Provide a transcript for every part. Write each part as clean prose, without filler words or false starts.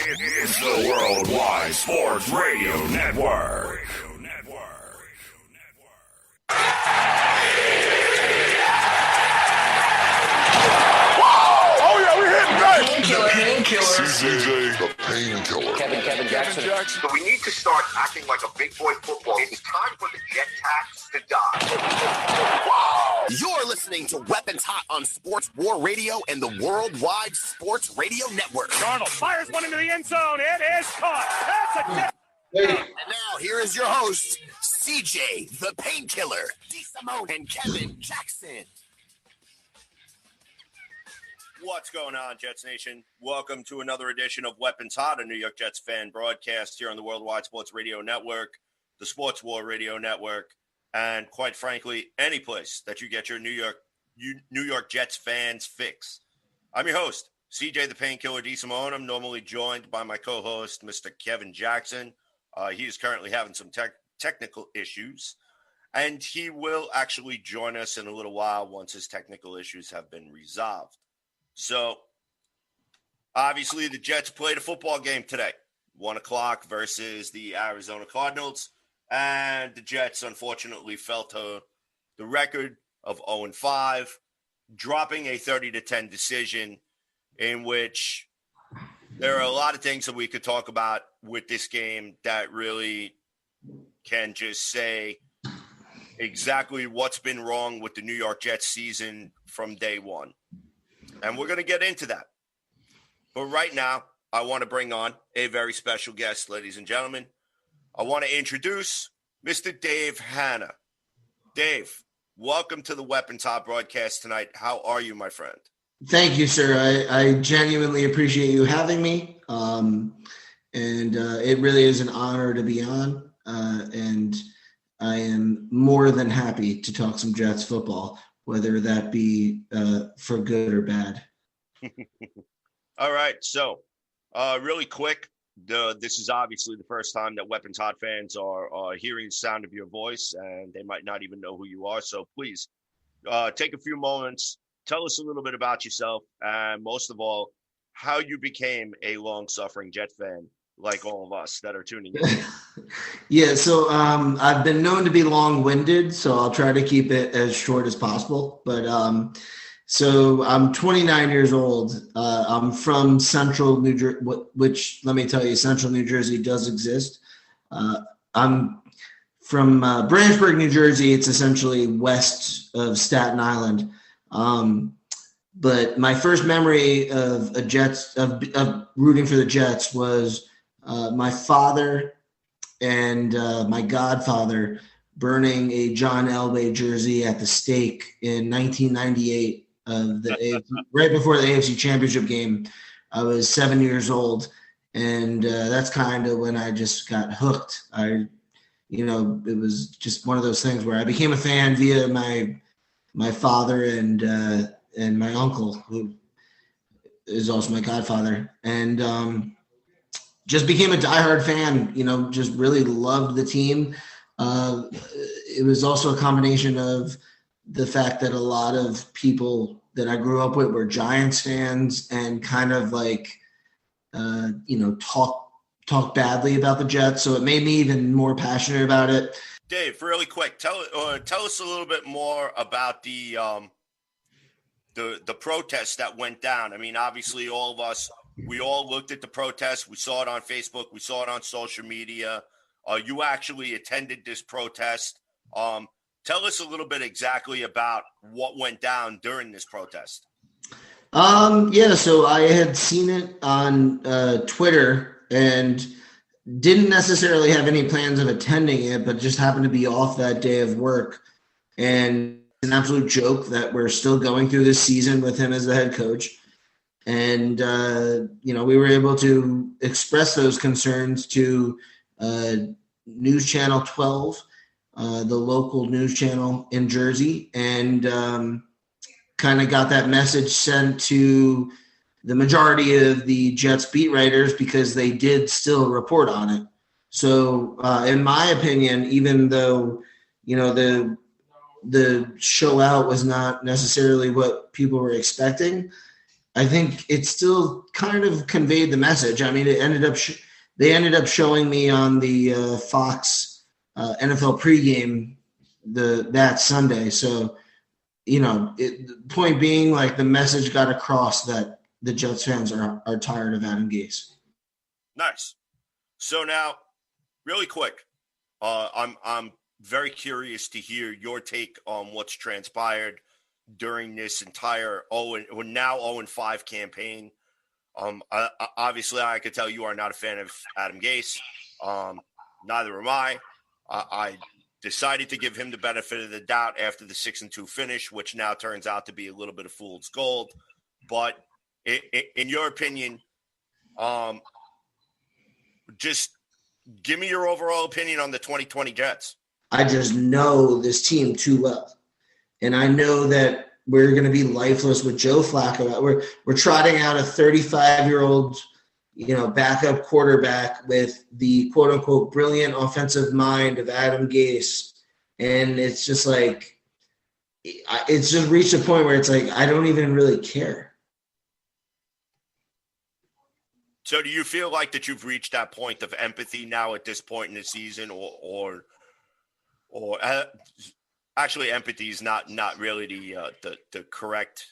It's the Worldwide Sports Radio Network. The Painkiller. CJ, the Painkiller. Kevin Jackson. So we need to start acting like a big boy football. It's time for the jet tax to die. You're listening to Weapons Hot on Sports War Radio and the Worldwide Sports Radio Network. Darnold fires one into the end zone. It is caught. That's a And now, here is your host, CJ, the Painkiller, D. Simone, and Kevin Jackson. What's going on, Jets Nation? Welcome to another edition of Weapons Hot, a New York Jets fan broadcast here on the Worldwide Sports Radio Network, the Sports War Radio Network, and quite frankly, any place that you get your New York Jets fans fix. I'm your host, CJ the Painkiller D. Simone. I'm normally joined by my co-host, Mr. Kevin Jackson. He is currently having some technical issues, and he will actually join us in a little while once his technical issues have been resolved. So, obviously, the Jets played a football game today, 1 o'clock versus the Arizona Cardinals, and the Jets, unfortunately, fell to the record of 0-5, dropping a 30-10 decision in which there are a lot of things that we could talk about with this game that really can just say exactly what's been wrong with the New York Jets season from day one. And we're going to get into that. But right now, I want to bring on a very special guest, ladies and gentlemen. I want to introduce Mr. Dave Hanna. Dave, welcome to the Weapons Hot broadcast tonight. How are you, my friend? Thank you, sir. I genuinely appreciate you having me. It really is an honor to be on. And I am more than happy to talk some Jets football, whether that be for good or bad. All right. So really quick, this is obviously the first time that Weapons Hot fans are hearing the sound of your voice, and they might not even know who you are. So please take a few moments. Tell us a little bit about yourself, and most of all, how you became a long-suffering Jet fan like all of us that are tuning in. Yeah, so I've been known to be long-winded, so I'll try to keep it as short as possible. But so I'm 29 years old. I'm from Central New Jersey, which, let me tell you, Central New Jersey does exist. I'm from Branchburg, New Jersey. It's essentially west of Staten Island. But my first memory of of rooting for the Jets was my father and my godfather burning a John Elway jersey at the stake in 1998 of the right before the AFC Championship game. I was 7 years old, and that's kind of when I just got hooked. It was just one of those things where I became a fan via my father and my uncle, who is also my godfather, and just became a diehard fan. Just really loved the team. It was also a combination of the fact that a lot of people that I grew up with were Giants fans and kind of like, talk badly about the Jets. So it made me even more passionate about it. Dave, really quick, tell us a little bit more about the protest that went down. I mean, obviously, all of us, we all looked at the protest. We saw it on Facebook. We saw it on social media. You actually attended this protest. Tell us a little bit exactly about what went down during this protest. So I had seen it on Twitter and didn't necessarily have any plans of attending it, but just happened to be off that day of work. And it's an absolute joke that we're still going through this season with him as the head coach. And, we were able to express those concerns to News Channel 12, the local news channel in Jersey, and kind of got that message sent to the majority of the Jets beat writers because they did still report on it. So in my opinion, even though, the show out was not necessarily what people were expecting, I think it still kind of conveyed the message. I mean, it ended up they ended up showing me on the Fox NFL pregame that Sunday. So, the point being, like, the message got across that the Jets fans are tired of Adam Gase. Nice. So now, really quick, I'm very curious to hear your take on what's transpired during this entire 0-5 campaign. Obviously, I could tell you are not a fan of Adam Gase. Neither am I. I decided to give him the benefit of the doubt after the 6-2 finish, which now turns out to be a little bit of fool's gold. But in your opinion, just give me your overall opinion on the 2020 Jets. I just know this team too well. And I know that we're going to be lifeless with Joe Flacco. We're trotting out a 35-year-old, backup quarterback with the quote-unquote brilliant offensive mind of Adam Gase. And it's just like, it's just reached a point where it's like, I don't even really care. So do you feel like that you've reached that point of empathy now at this point in the season, or actually, empathy is not really the correct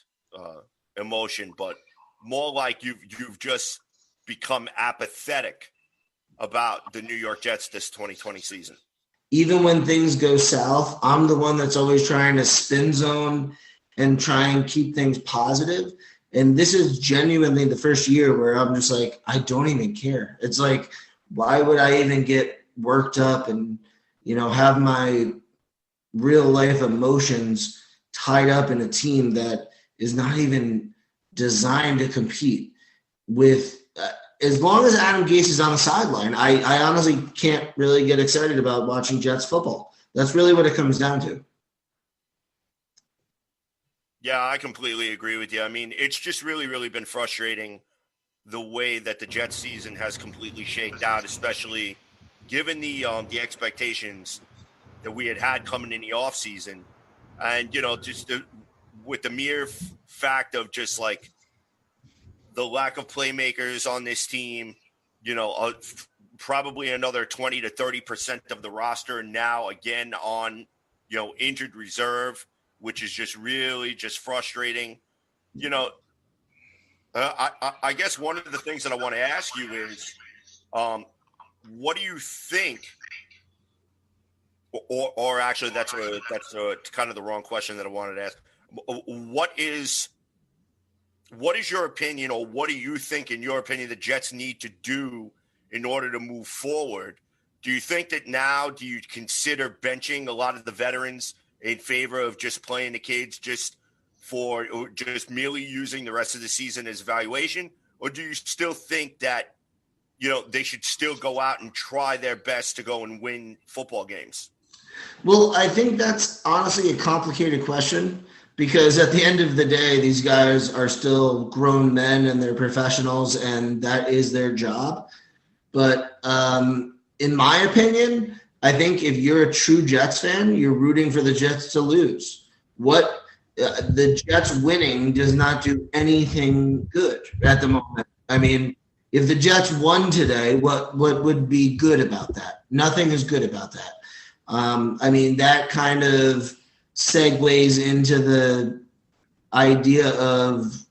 emotion, but more like you've just become apathetic about the New York Jets this 2020 season? Even when things go south, I'm the one that's always trying to spin zone and try and keep things positive. And this is genuinely the first year where I'm just like, I don't even care. It's like, why would I even get worked up and, have my real life emotions tied up in a team that is not even designed to compete with. As long as Adam Gase is on the sideline, I honestly can't really get excited about watching Jets football. That's really what it comes down to. Yeah, I completely agree with you. I mean, it's just really, really been frustrating the way that the Jets season has completely shaked out, especially given the expectations that we had coming in the offseason. And, just with the mere fact of just like the lack of playmakers on this team, probably another 20 to 30% of the roster now again on, injured reserve, which is just really just frustrating. I guess one of the things that I want to ask you is, what do you think? Or actually, that's kind of the wrong question that I wanted to ask. What is your opinion, or what do you think, in your opinion, the Jets need to do in order to move forward? Do you think that now, do you consider benching a lot of the veterans in favor of just playing the kids just merely using the rest of the season as evaluation? Or do you still think that, they should still go out and try their best to go and win football games? Well, I think that's honestly a complicated question, because at the end of the day, these guys are still grown men and they're professionals, and that is their job. But in my opinion, I think if you're a true Jets fan, you're rooting for the Jets to lose. The Jets winning does not do anything good at the moment. I mean, if the Jets won today, what would be good about that? Nothing is good about that. That kind of segues into the idea of,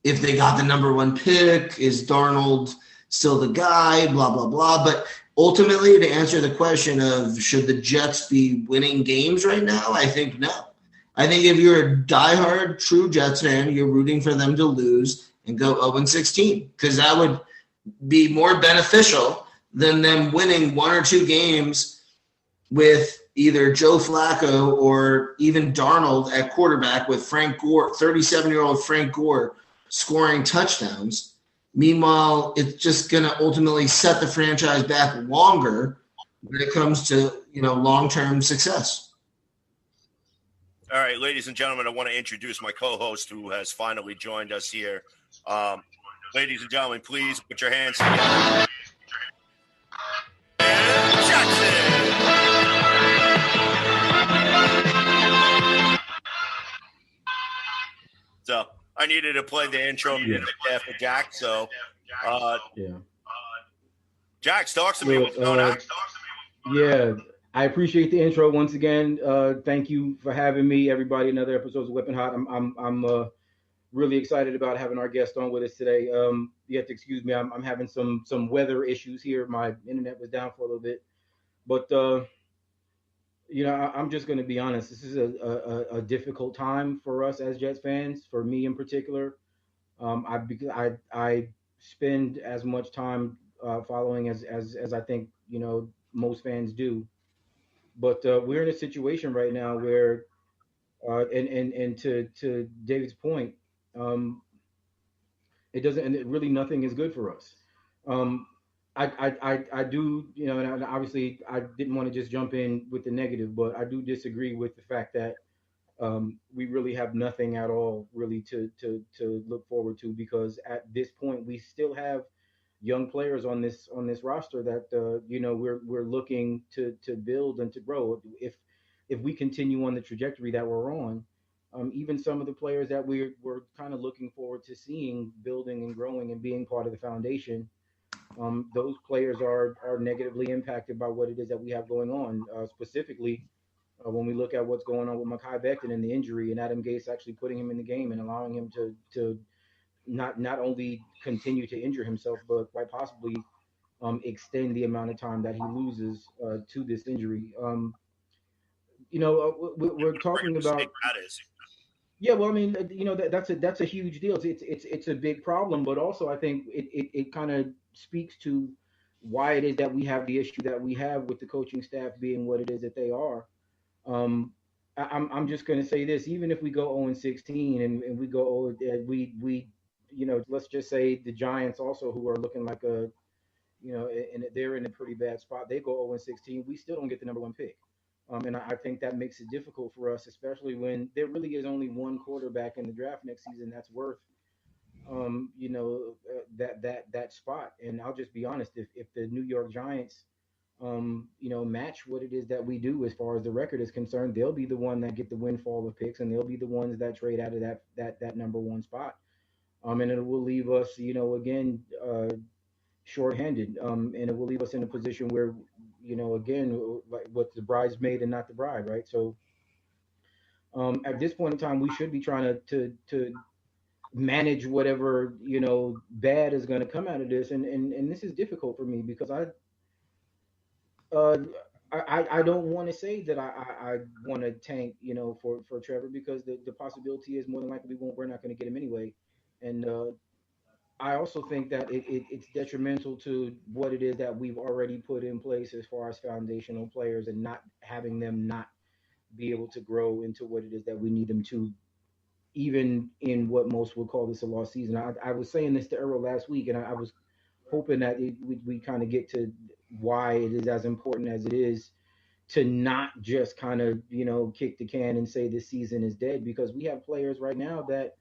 if they got the number one pick, is Darnold still the guy, blah, blah, blah. But ultimately, to answer the question of should the Jets be winning games right now, I think no. I think if you're a diehard true Jets fan, you're rooting for them to lose and go 0-16, because that would be more beneficial than them winning one or two games with either Joe Flacco or even Darnold at quarterback, with Frank Gore, 37-year-old Frank Gore, scoring touchdowns. Meanwhile, it's just going to ultimately set the franchise back longer when it comes to, long-term success. All right, ladies and gentlemen, I want to introduce my co-host who has finally joined us here. Ladies and gentlemen, please put your hands together. Jackson! So I needed to play the intro music there for Jack. So, Jack, talk to me. What's going on? Yeah, I appreciate the intro once again. Thank you for having me, everybody. Another episode of Whipping Hot. I'm really excited about having our guest on with us today. You have to excuse me. I'm having some weather issues here. My internet was down for a little bit, but I'm just going to be honest. This is a difficult time for us as Jets fans. For me in particular, I spend as much time following as I think most fans do. But we're in a situation right now where, and to David's point, it doesn't, and really nothing is good for us. I do, and obviously I didn't want to just jump in with the negative, but I do disagree with the fact that we really have nothing at all really to look forward to, because at this point we still have young players on this roster that we're looking to build and to grow. If we continue on the trajectory that we're on, even some of the players that we're kind of looking forward to seeing building and growing and being part of the foundation, those players are negatively impacted by what it is that we have going on. Specifically, when we look at what's going on with Mekhi Becton and the injury, and Adam Gase actually putting him in the game and allowing him to not only continue to injure himself, but quite possibly extend the amount of time that he loses to this injury. We're talking about. Yeah, well, I mean, that's a huge deal. It's a big problem, but also I think it kind of speaks to why it is that we have the issue that we have with the coaching staff being what it is that they are. I'm just going to say this: even if we go 0-16 and we go, let's just say the Giants also, who are looking like and they're in a pretty bad spot. They go 0-16. We still don't get the number one pick. And I think that makes it difficult for us, especially when there really is only one quarterback in the draft next season that's worth, that spot. And I'll just be honest, if the New York Giants, match what it is that we do as far as the record is concerned, they'll be the one that get the windfall of picks, and they'll be the ones that trade out of that number one spot. And it will leave us, again, shorthanded. And it will leave us in a position where, again, like what the bridesmaid and not the bride, right? So at this point in time, we should be trying to manage whatever, bad is going to come out of this. And this is difficult for me because I don't want to say that I want to tank, for Trevor, because the possibility is more than likely we're not going to get him anyway. And I also think that it's detrimental to what it is that we've already put in place as far as foundational players, and not having them not be able to grow into what it is that we need them to, even in what most would call this a lost season. I was saying this to Earl last week, and I was hoping that we kind of get to why it is as important as it is to not just kind of, kick the can and say this season is dead, because we have players right now that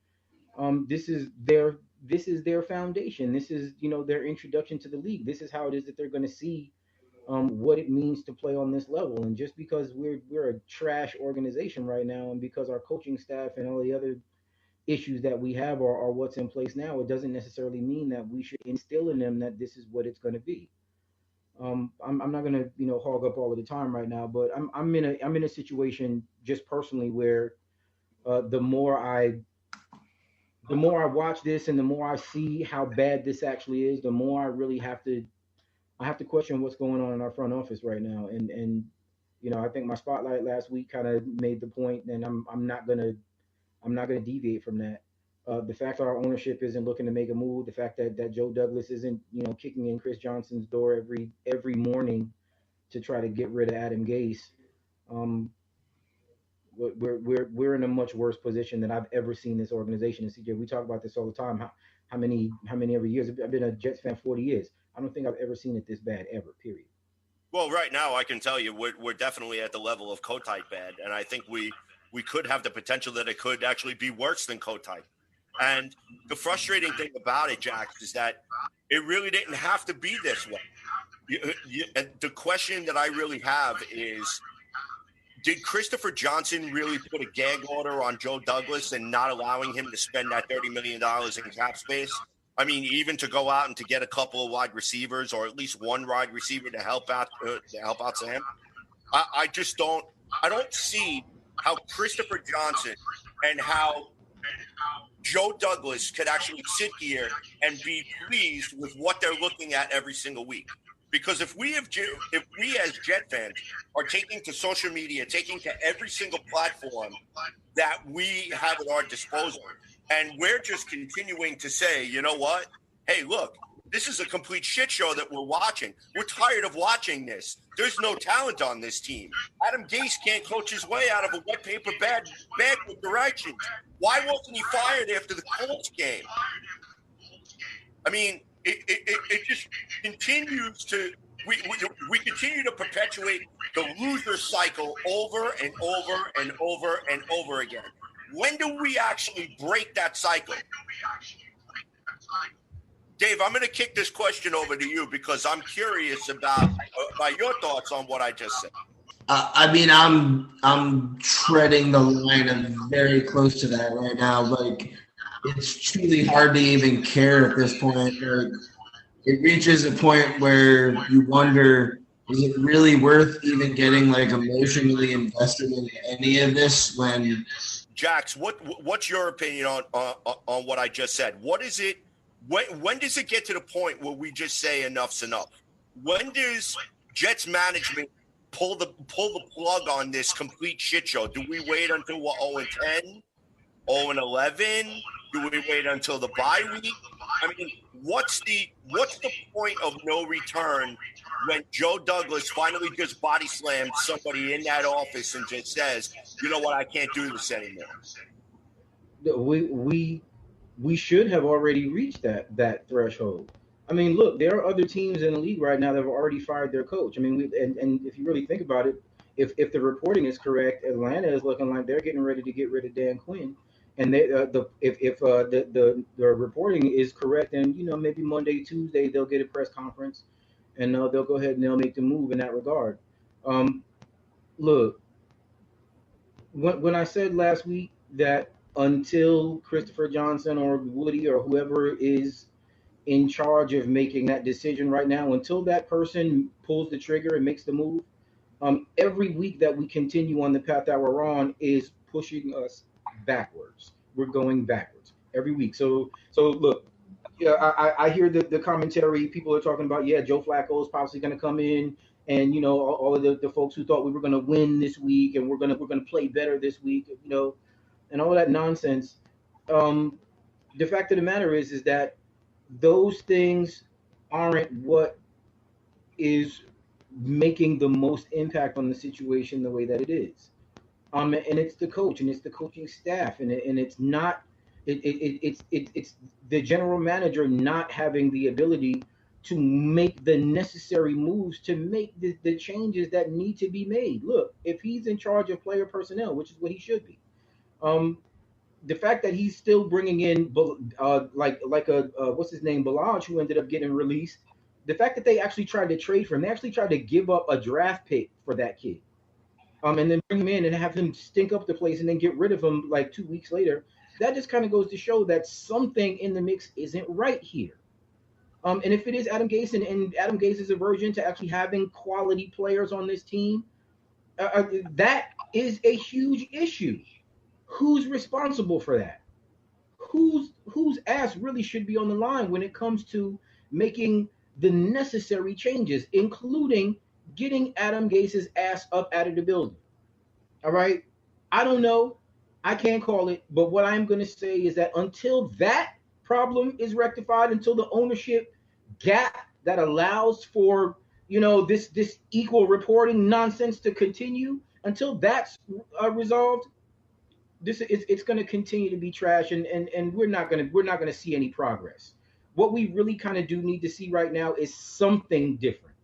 this is their foundation. This is, their introduction to the league. This is how it is that they're going to see what it means to play on this level. And just because we're a trash organization right now, and because our coaching staff and all the other issues that we have are what's in place now, it doesn't necessarily mean that we should instill in them that this is what it's going to be. I'm not going to, hog up all of the time right now, but I'm in a situation just personally where the more I watch this and the more I see how bad this actually is, the more I really have to question what's going on in our front office right now. And I think my spotlight last week kind of made the point, and I'm not gonna deviate from that. The fact that our ownership isn't looking to make a move, the fact that Joe Douglas isn't, kicking in Chris Johnson's door every morning to try to get rid of Adam Gase. We're in a much worse position than I've ever seen this organization. And CJ, we talk about this all the time. How many every years? I've been a Jets fan 40 years. I don't think I've ever seen it this bad ever. Period. Well, right now I can tell you we're definitely at the level of Kotite bad, and I think we could have the potential that it could actually be worse than Kotite. And the frustrating thing about it, Jack, is that it really didn't have to be this way. The question that I really have is, did Christopher Johnson really put a gag order on Joe Douglas and not allowing him to spend that $30 million in cap space? I mean, even to go out and to get a couple of wide receivers or at least one wide receiver to help out Sam. I just don't see how Christopher Johnson and how Joe Douglas could actually sit here and be pleased with what they're looking at every single week. Because if we as Jet fans are taking to social media, taking to every single platform that we have at our disposal, and we're just continuing to say, you know what? Hey, look, this is a complete shit show that we're watching. We're tired of watching this. There's no talent on this team. Adam Gase can't coach his way out of a wet paper bag with directions. Why wasn't he fired after the Colts game? I mean, it just continues to we continue to perpetuate the loser cycle over and over and over and over again. When do we actually break that cycle? Dave, I'm going to kick this question over to you because I'm curious about your thoughts on what I just said. I mean, I'm treading the line of very close to that right now. Like, it's truly hard to even care at this point. Like, it reaches a point where you wonder, is it really worth even getting like emotionally invested in any of this? When Jax, what's your opinion on what I just said? What is it? When does it get to the point where we just say enough's enough? When does Jets management pull the plug on this complete shit show? Do we wait until we're 0-10, 0-11? Do we wait until the bye week? I mean, what's the point of no return when Joe Douglas finally just body slams somebody in that office and just says, you know what, I can't do this anymore? We should have already reached that threshold. I mean, look, there are other teams in the league right now that have already fired their coach. I mean, and if you really think about it, if the reporting is correct, Atlanta is looking like they're getting ready to get rid of Dan Quinn. And if the reporting is correct, then maybe Monday, Tuesday they'll get a press conference, and they'll go ahead and they'll make the move in that regard. Look, when I said last week that until Christopher Johnson or Woody or whoever is in charge of making that decision right now, until that person pulls the trigger and makes the move, every week that we continue on the path that we're on is pushing us backwards. We're going backwards every week. So look, I hear the commentary. People are talking about, Joe Flacco is possibly going to come in, and all of the folks who thought we were going to win this week and we're going to play better this week, and all of that nonsense. The fact of the matter is that those things aren't what is making the most impact on the situation the way that it is. And it's the coach and it's the coaching staff and it's not it's the general manager not having the ability to make the necessary moves to make the changes that need to be made. Look, if he's in charge of player personnel, which is what he should be, the fact that he's still bringing in what's his name, Balaj, who ended up getting released, the fact that they actually tried to trade for him, they actually tried to give up a draft pick for that kid. And then bring him in and have him stink up the place and then get rid of him like 2 weeks later. That just kind of goes to show that something in the mix isn't right here. And if it is Adam Gase and Adam Gase's aversion to actually having quality players on this team, that is a huge issue. Who's responsible for that? Whose ass really should be on the line when it comes to making the necessary changes, including getting Adam Gase's ass up out of the building? All right? I don't know. I can't call it. But what I'm going to say is that until that problem is rectified, until the ownership gap that allows for, this equal reporting nonsense to continue, until that's resolved, it's going to continue to be trash, and we're not going to see any progress. What we really kind of do need to see right now is something different.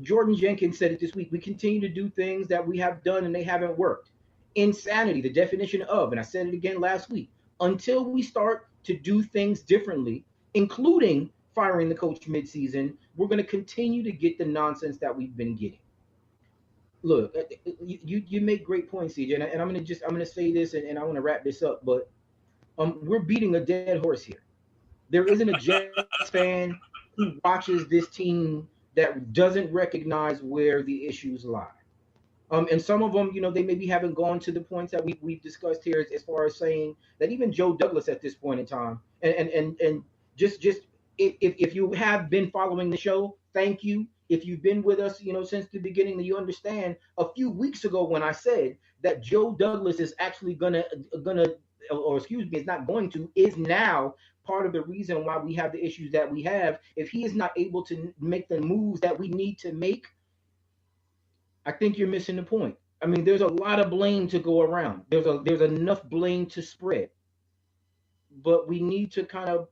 Jordan Jenkins said it this week. We continue to do things that we have done and they haven't worked. Insanity, the definition of, and I said it again last week, until we start to do things differently, including firing the coach midseason, we're going to continue to get the nonsense that we've been getting. Look, you make great points, CJ, and I'm gonna say this, and I want to wrap this up, but we're beating a dead horse here. There isn't a Jets fan who watches this team that doesn't recognize where the issues lie. And some of them, they maybe haven't gone to the points that we've discussed here as far as saying that even Joe Douglas at this point in time, and just if you have been following the show, thank you. If you've been with us, since the beginning, that you understand. A few weeks ago, when I said that Joe Douglas is actually or excuse me, is not going to, is now part of the reason why we have the issues that we have. If he is not able to make the moves that we need to make, I think you're missing the point. I mean, there's a lot of blame to go around. There's enough blame to spread. But we need to kind of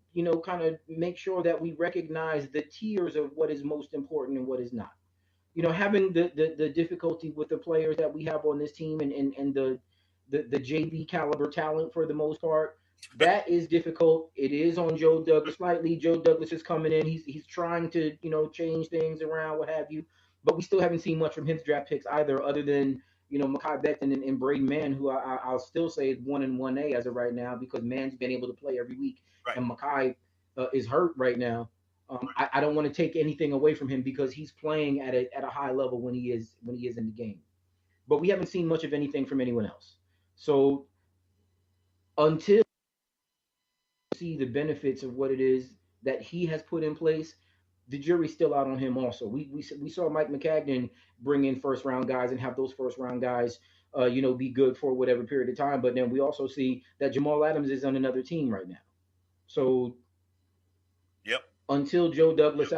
make sure that we recognize the tiers of what is most important and what is not. Having the difficulty with the players that we have on this team and the JV caliber talent for the most part, that is difficult. It is on Joe Douglas slightly. Joe Douglas is coming in. He's trying to change things around, what have you. But we still haven't seen much from his draft picks either, other than Mekhi Becton and Braden Mann, who I'll still say is 1 and 1A as of right now, because Mann's been able to play every week, right, and Mekhi is hurt right now. I don't want to take anything away from him because he's playing at a high level when he is in the game. But we haven't seen much of anything from anyone else. So until you see the benefits of what it is that he has put in place, the jury's still out on him also. We saw Mike Maccagnan bring in first-round guys and have those first-round guys, be good for whatever period of time. But then we also see that Jamal Adams is on another team right now. So yep. Until Joe Douglas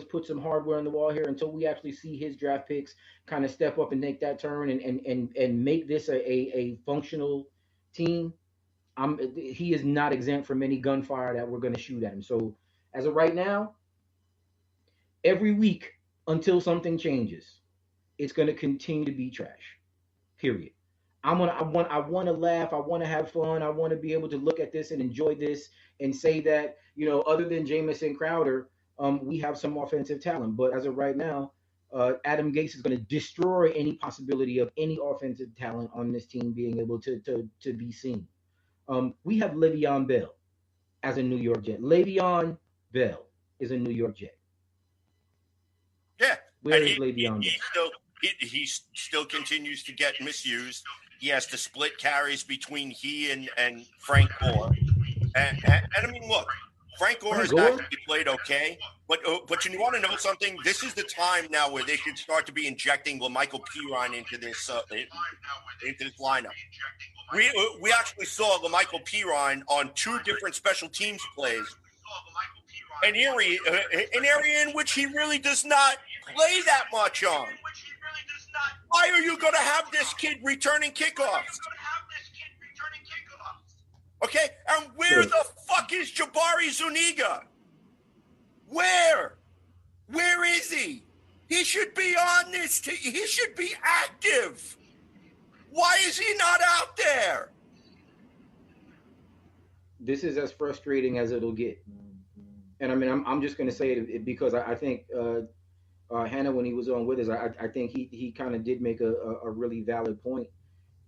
puts some hardware on the wall here, until we actually see his draft picks kind of step up and make that turn and make this a functional team, he is not exempt from any gunfire that we're going to shoot at him. So as of right now, every week until something changes, it's going to continue to be trash. Period. I want to laugh. I want to have fun. I want to be able to look at this and enjoy this and say that, other than Jamison Crowder, we have some offensive talent. But as of right now, Adam Gase is going to destroy any possibility of any offensive talent on this team being able to be seen. We have Le'Veon Bell as a New York Jet. Le'Veon Bell is a New York Jet. Yeah. Where is Le'Veon Bell? He still continues to get misused. He has to split carries between he and Frank Gore. And I mean, look, Frank Gore has actually played okay. But you want to know something? This is the time now where they should start to be injecting LaMichael Pirine into this lineup. We actually saw LaMichael Pirine on 2 different special teams plays. An area in which he really does not play that much on. Why are you going to have this kid returning kickoffs? Okay, and where the fuck is Jabari Zuniga? Where is he? He should be on this team. He should be active. Why is he not out there? This is as frustrating as it'll get. And I mean, I'm just going to say it because I think Hannah, when he was on with us, I think he kind of did make a really valid point.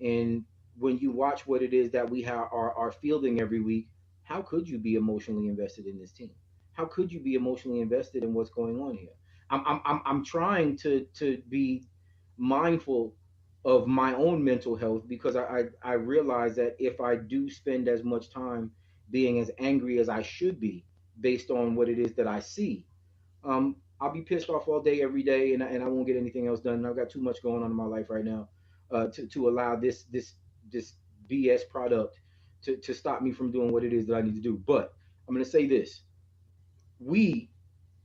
And when you watch what it is that we are fielding every week, how could you be emotionally invested in this team? How could you be emotionally invested in what's going on here? I'm trying to be mindful of my own mental health, because I realize that if I do spend as much time being as angry as I should be based on what it is that I see, I'll be pissed off all day, every day, and I won't get anything else done. I've got too much going on in my life right now to allow this BS product to stop me from doing what it is that I need to do. But I'm going to say this. We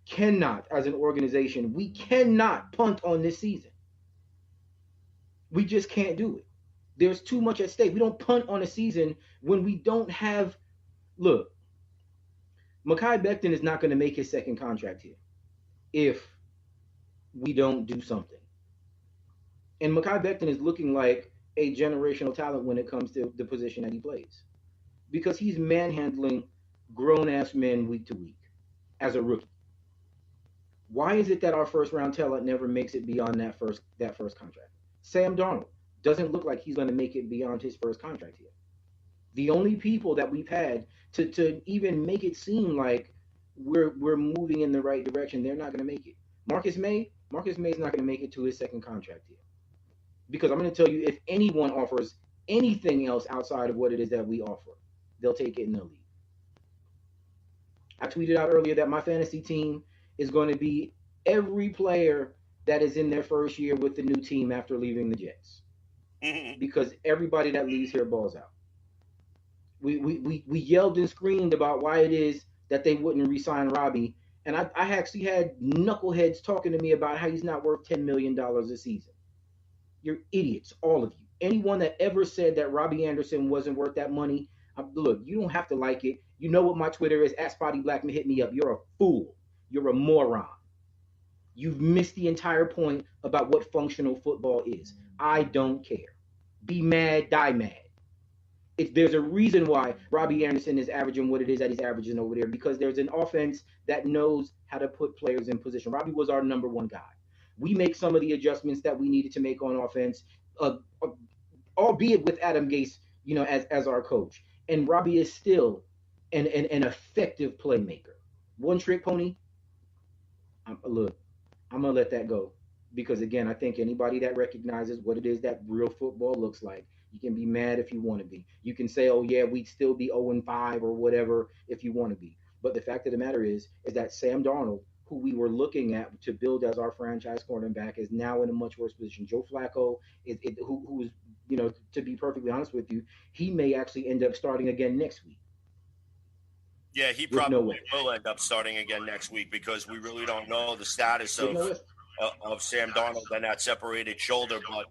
cannot, as an organization, we cannot punt on this season. We just can't do it. There's too much at stake. We don't punt on a season when we don't have – look, Mekhi Becton is not going to make his second contract here if we don't do something. And Mekhi Becton is looking like a generational talent when it comes to the position that he plays, because he's manhandling grown-ass men week to week as a rookie. Why is it that our first round talent never makes it beyond that first contract? Sam Darnold doesn't look like he's going to make it beyond his first contract here. The only people that we've had to even make it seem like we're moving in the right direction, they're not going to make it. Marcus May is not going to make it to his second contract here. Because I'm going to tell you, if anyone offers anything else outside of what it is that we offer, they'll take it in the league. I tweeted out earlier that my fantasy team is going to be every player that is in their first year with the new team after leaving the Jets. Because everybody that leaves here balls out. We yelled and screamed about why it is that they wouldn't re-sign Robbie. And I actually had knuckleheads talking to me about how he's not worth $10 million a season. You're idiots, all of you. Anyone that ever said that Robbie Anderson wasn't worth that money, look, you don't have to like it. You know what my Twitter is, @SpottyBlackman. Hit me up. You're a fool. You're a moron. You've missed the entire point about what functional football is. I don't care. Be mad, die mad. There's a reason why Robbie Anderson is averaging what it is that he's averaging over there, because there's an offense that knows how to put players in position. Robbie was our number one guy. We make some of the adjustments that we needed to make on offense, albeit with Adam Gase, as our coach. And Robbie is still an effective playmaker. One trick pony. Look, I'm gonna let that go, because again, I think anybody that recognizes what it is that real football looks like, you can be mad if you want to be. You can say, oh yeah, we'd still be 0-5 or whatever if you want to be. But the fact of the matter is that Sam Darnold, who we were looking at to build as our franchise cornerback, is now in a much worse position. Joe Flacco, who is, to be perfectly honest with you, he may actually end up starting again next week. Yeah, he probably will end up starting again next week, because we really don't know the status of Sam Darnold and that separated shoulder. But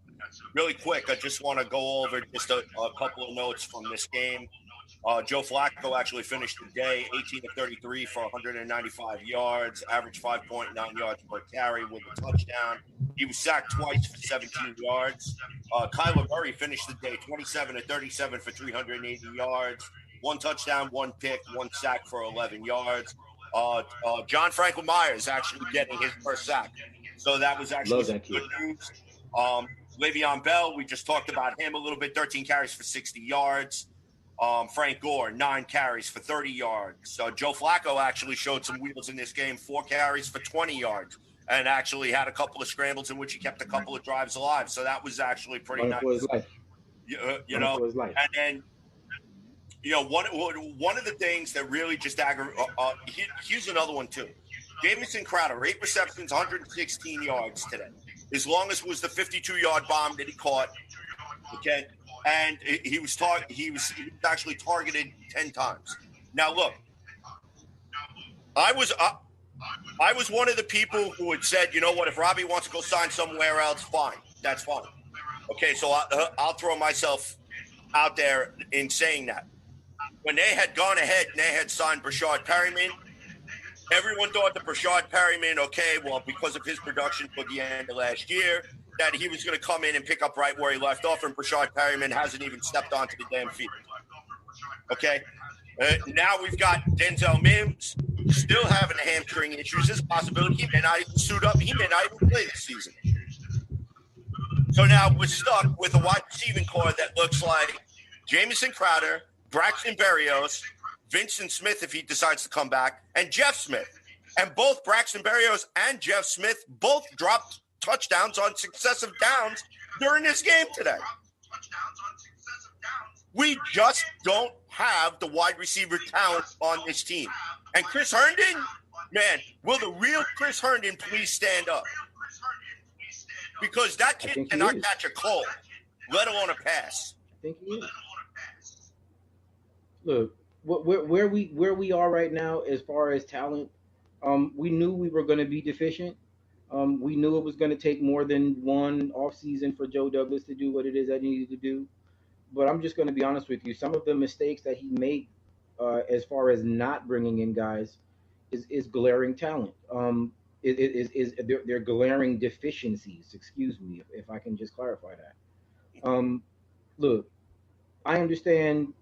really quick, I just want to go over just a couple of notes from this game. Joe Flacco actually finished the day 18 of 33 for 195 yards, average 5.9 yards per carry with a touchdown. He was sacked twice for 17 yards. Kyler Murray finished the day 27 of 37 for 380 yards, 1 touchdown, 1 pick, 1 sack for 11 yards. John Franklin Myers actually getting his first sack. So that was actually good news. Le'Veon Bell, we just talked about him a little bit, 13 carries for 60 yards. Frank Gore, 9 carries for 30 yards. So Joe Flacco actually showed some wheels in this game, 4 carries for 20 yards, and actually had a couple of scrambles in which he kept a couple of drives alive. So that was actually pretty nice. And then, one of the things that really just here's another one too. Jamison Crowder, 8 receptions, 116 yards today. As long as it was the 52-yard bomb that he caught, okay? And he was actually targeted 10 times. Now, look, I was one of the people who had said, you know what, if Robbie wants to go sign somewhere else, fine. That's fine. Okay, so I'll throw myself out there in saying that. When they had gone ahead and they had signed Brashard Perryman, everyone thought that Brashard Perryman, because of his production for the end of last year, that he was going to come in and pick up right where he left off, and Brashard Perryman hasn't even stepped onto the damn field. Okay? Now we've got Denzel Mims still having hamstring issues. There's a possibility he may not even suit up. He may not even play this season. So now we're stuck with a wide receiving core that looks like Jamison Crowder, Braxton Berrios, Vincent Smith if he decides to come back, and Jeff Smith. And both Braxton Berrios and Jeff Smith both dropped touchdowns on successive downs during this game today. We just don't have the wide receiver talent on this team. And Chris Herndon, man, will the real Chris Herndon please stand up? Because that kid cannot catch a cold, let alone a pass. I think he is. Look, where we are right now as far as talent, we knew we were going to be deficient. We knew it was going to take more than one offseason for Joe Douglas to do what it is that he needed to do. But I'm just going to be honest with you. Some of the mistakes that he made as far as not bringing in guys is glaring talent. They're glaring deficiencies. Excuse me, if I can just clarify that. Look, I understand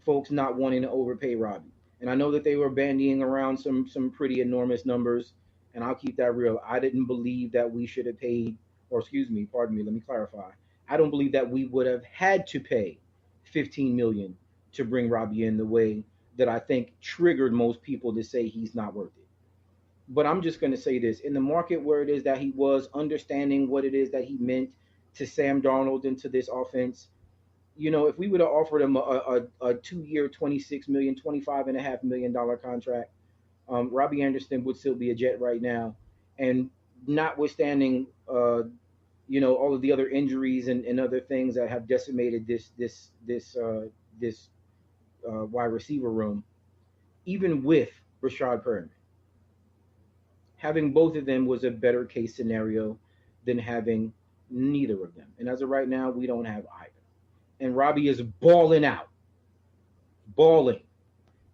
folks not wanting to overpay Robbie. And I know that they were bandying around some pretty enormous numbers. and I'll keep that real. I didn't believe that we should have paid, or excuse me, pardon me, let me clarify. I don't believe that we would have had to pay 15 million to bring Robbie in the way that I think triggered most people to say he's not worth it. But I'm just going to say this: in the market where it is that he was, understanding what it is that he meant to Sam Darnold and to this offense, if we would have offered him a 2-year, 26 million, $25.5 million contract, Robbie Anderson would still be a Jet right now. And notwithstanding, all of the other injuries and other things that have decimated this wide receiver room, even with Rashad Perriman, having both of them was a better case scenario than having neither of them. And as of right now, we don't have either. And Robbie is balling,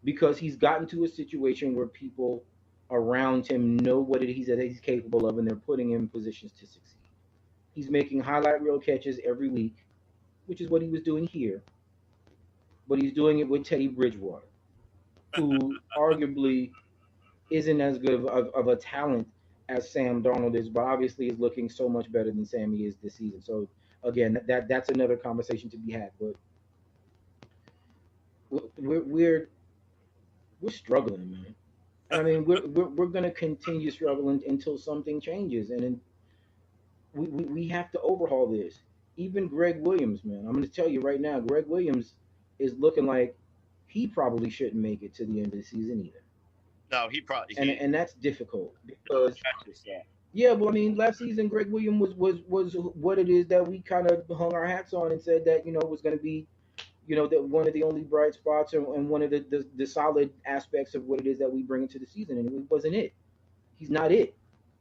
because he's gotten to a situation where people around him know what it is that he's capable of, and they're putting him in positions to succeed. He's making highlight reel catches every week, which is what he was doing here. But he's doing it with Teddy Bridgewater, who arguably isn't as good of a talent as Sam Darnold is, but obviously is looking so much better than Sammy is this season. So again, that's another conversation to be had. But we're struggling, man. I mean, we're going to continue struggling until something changes, and we have to overhaul this. Even Greg Williams, man, I'm going to tell you right now, Greg Williams is looking like he probably shouldn't make it to the end of the season either. No, he probably and that's difficult because yeah, well, I mean, last season Greg Williams was what it is that we kind of hung our hats on and said that was going to be that one of the only bright spots and one of the solid aspects of what it is that we bring into the season, and it wasn't it. He's not it.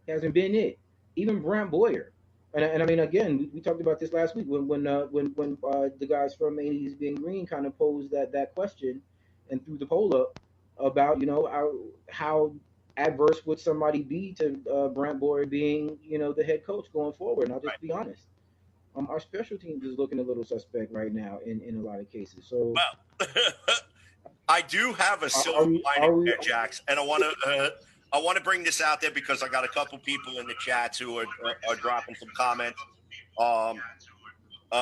He hasn't been it. Even Brant Boyer, and I mean, again, we talked about this last week when the guys from 80s Being Green kind of posed that question and threw the poll up about how adverse would somebody be to Brant Boyer being the head coach going forward. And I'll just be honest. Our special teams is looking a little suspect right now in a lot of cases. So, well, I do have a silver lining there, Jax, and I want to bring this out there because I got a couple people in the chats who are dropping some comments.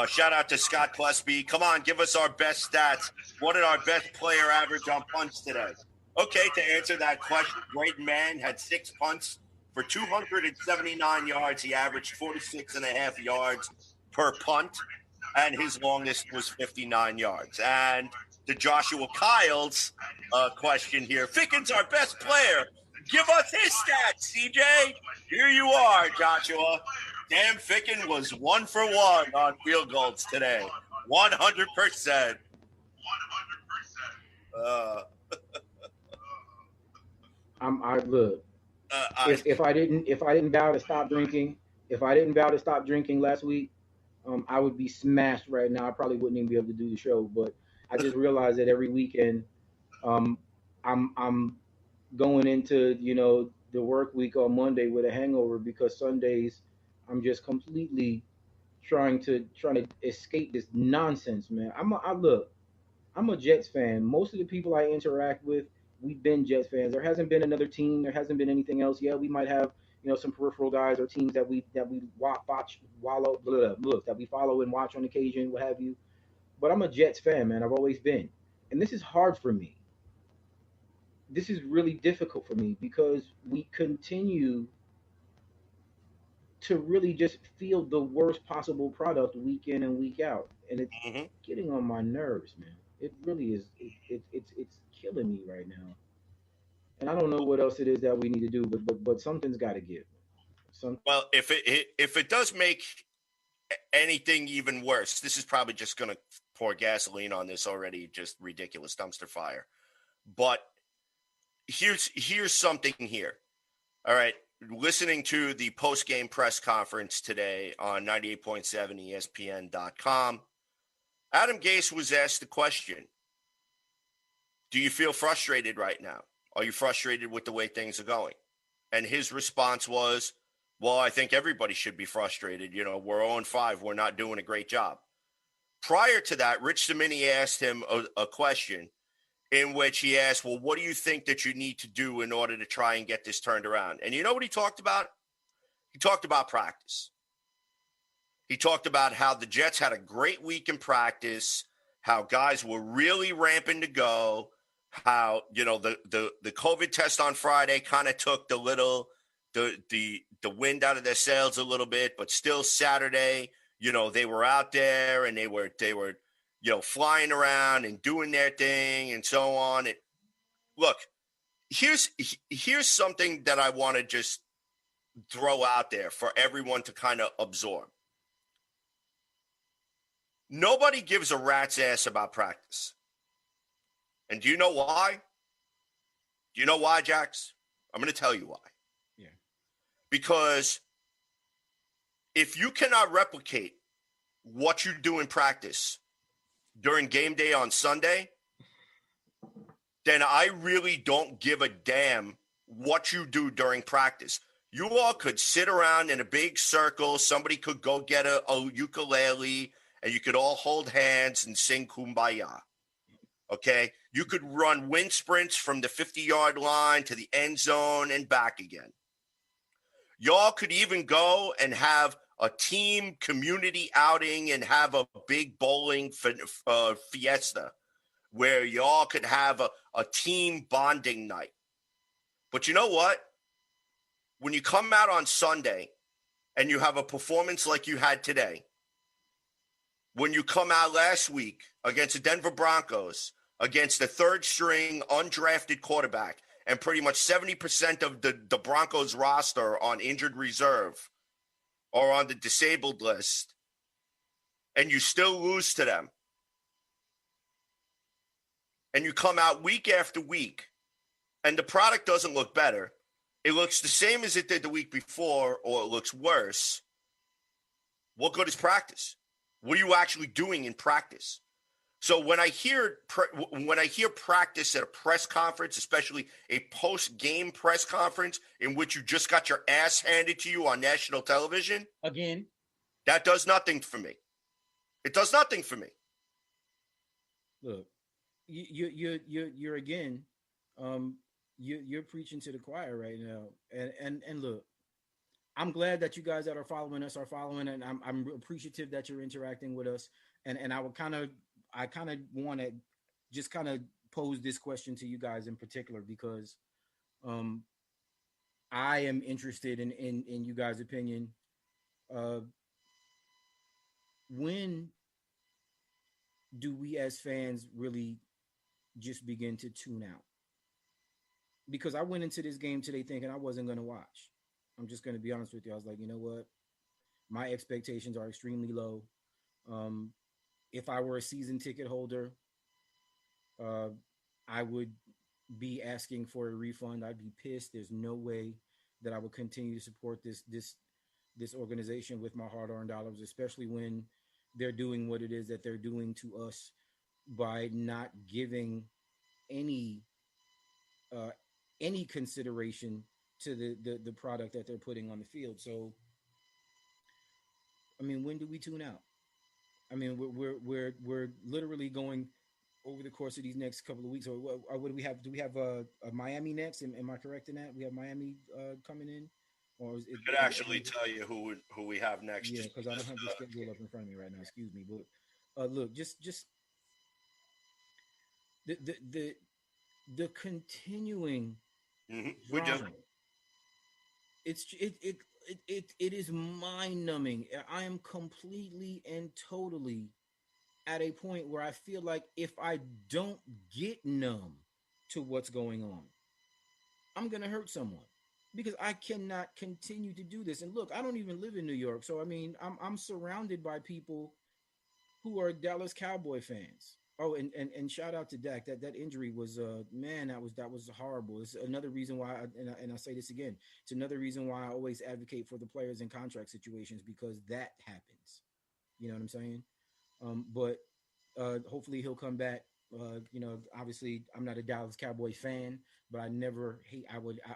Shout out to Scott Klesby. Come on, give us our best stats. What did our best player average on punts today? Okay, to answer that question, Braden Mann had 6 punts for 279 yards. He averaged 46.5 yards per punt, and his longest was 59 yards. And to Joshua Kyle's question here, Ficken's our best player. Give us his stats, CJ. Here you are, Joshua. Damn, Ficken was 1 for 1 on field goals today. 100%. I look. If I didn't vow to stop drinking, last week, I would be smashed right now. I probably wouldn't even be able to do the show. But I just realized that every weekend, I'm going into the work week on Monday with a hangover because Sundays I'm just completely trying to escape this nonsense, man. I'm a Jets fan. Most of the people I interact with, we've been Jets fans. There hasn't been another team. There hasn't been anything else. Yeah, we might have some peripheral guys or teams that we follow and watch on occasion, what have you. But I'm a Jets fan, man. I've always been, and this is hard for me. This is really difficult for me because we continue to really just feel the worst possible product week in and week out, and it's getting on my nerves, man. It really is. It's killing me right now, and I don't know what else it is that we need to do, but something's got to give. Well, if it does make anything even worse, this is probably just going to pour gasoline on this already just ridiculous dumpster fire. But here's something here. All right. Listening to the post-game press conference today on 98.7 ESPN.com, Adam Gase was asked the question, do you feel frustrated right now? Are you frustrated with the way things are going? And his response was, well, I think everybody should be frustrated. We're 0-5. We're not doing a great job. Prior to that, Rich Cimini asked him a question, in which he asked, well, what do you think that you need to do in order to try and get this turned around? And you know what he talked about? He talked about practice. He talked about how the Jets had a great week in practice, how guys were really ramping to go, how, the COVID test on Friday kind of took the wind out of their sails a little bit, but still Saturday, they were out there and they were flying around and doing their thing and so on. And look, here's something that I want to just throw out there for everyone to kind of absorb. Nobody gives a rat's ass about practice. And do you know why? Do you know why, Jax? I'm going to tell you why. Yeah. Because if you cannot replicate what you do in practice during game day on Sunday, then I really don't give a damn what you do during practice. You all could sit around in a big circle. Somebody could go get a ukulele, and you could all hold hands and sing Kumbaya. Okay? You could run wind sprints from the 50-yard line to the end zone and back again. Y'all could even go and have a team community outing and have a big bowling fiesta where y'all could have a team bonding night. But you know what? When you come out on Sunday and you have a performance like you had today, when you come out last week against the Denver Broncos, against the third-string undrafted quarterback, and pretty much 70% of the Broncos roster on injured reserve or on the disabled list, and you still lose to them, and you come out week after week, and the product doesn't look better, it looks the same as it did the week before, or it looks worse, what good is practice? What are you actually doing in practice? So when I hear practice at a press conference, especially a post-game press conference in which you just got your ass handed to you on national television, again, that does nothing for me. It does nothing for me. Look, you're again, you're preaching to the choir right now, and look, I'm glad that you guys that are following us are following, and I'm appreciative that you're interacting with us, and I kind of want to just kind of pose this question to you guys in particular because I am interested in you guys' opinion. When do we as fans really just begin to tune out? Because I went into this game today thinking I wasn't going to watch. I'm just going to be honest with you. I was like, you know what? My expectations are extremely low. If I were a season ticket holder, I would be asking for a refund. I'd be pissed. There's no way that I would continue to support this organization with my hard-earned dollars, especially when they're doing what it is that they're doing to us by not giving any consideration to the product that they're putting on the field. So, I mean, when do we tune out? I mean, we're literally going over the course of these next couple of weeks. Or what do we have? Do we have a Miami next? Am I correct in that? We have Miami coming in, or is it? I could actually tell you who we have next. Yeah, because I don't have the schedule up in front of me right now. Excuse me, but look, just the continuing drama. It is mind-numbing. I am completely and totally at a point where I feel like if I don't get numb to what's going on, I'm gonna hurt someone because I cannot continue to do this. And look, I don't even live in New York, so I mean, I'm surrounded by people who are Dallas Cowboy fans. Oh, and shout out to Dak. That injury was man, that was horrible. It's another reason why, and I say this again, it's another reason why I always advocate for the players in contract situations because that happens. You know what I'm saying? But hopefully he'll come back. Obviously I'm not a Dallas Cowboy fan, but I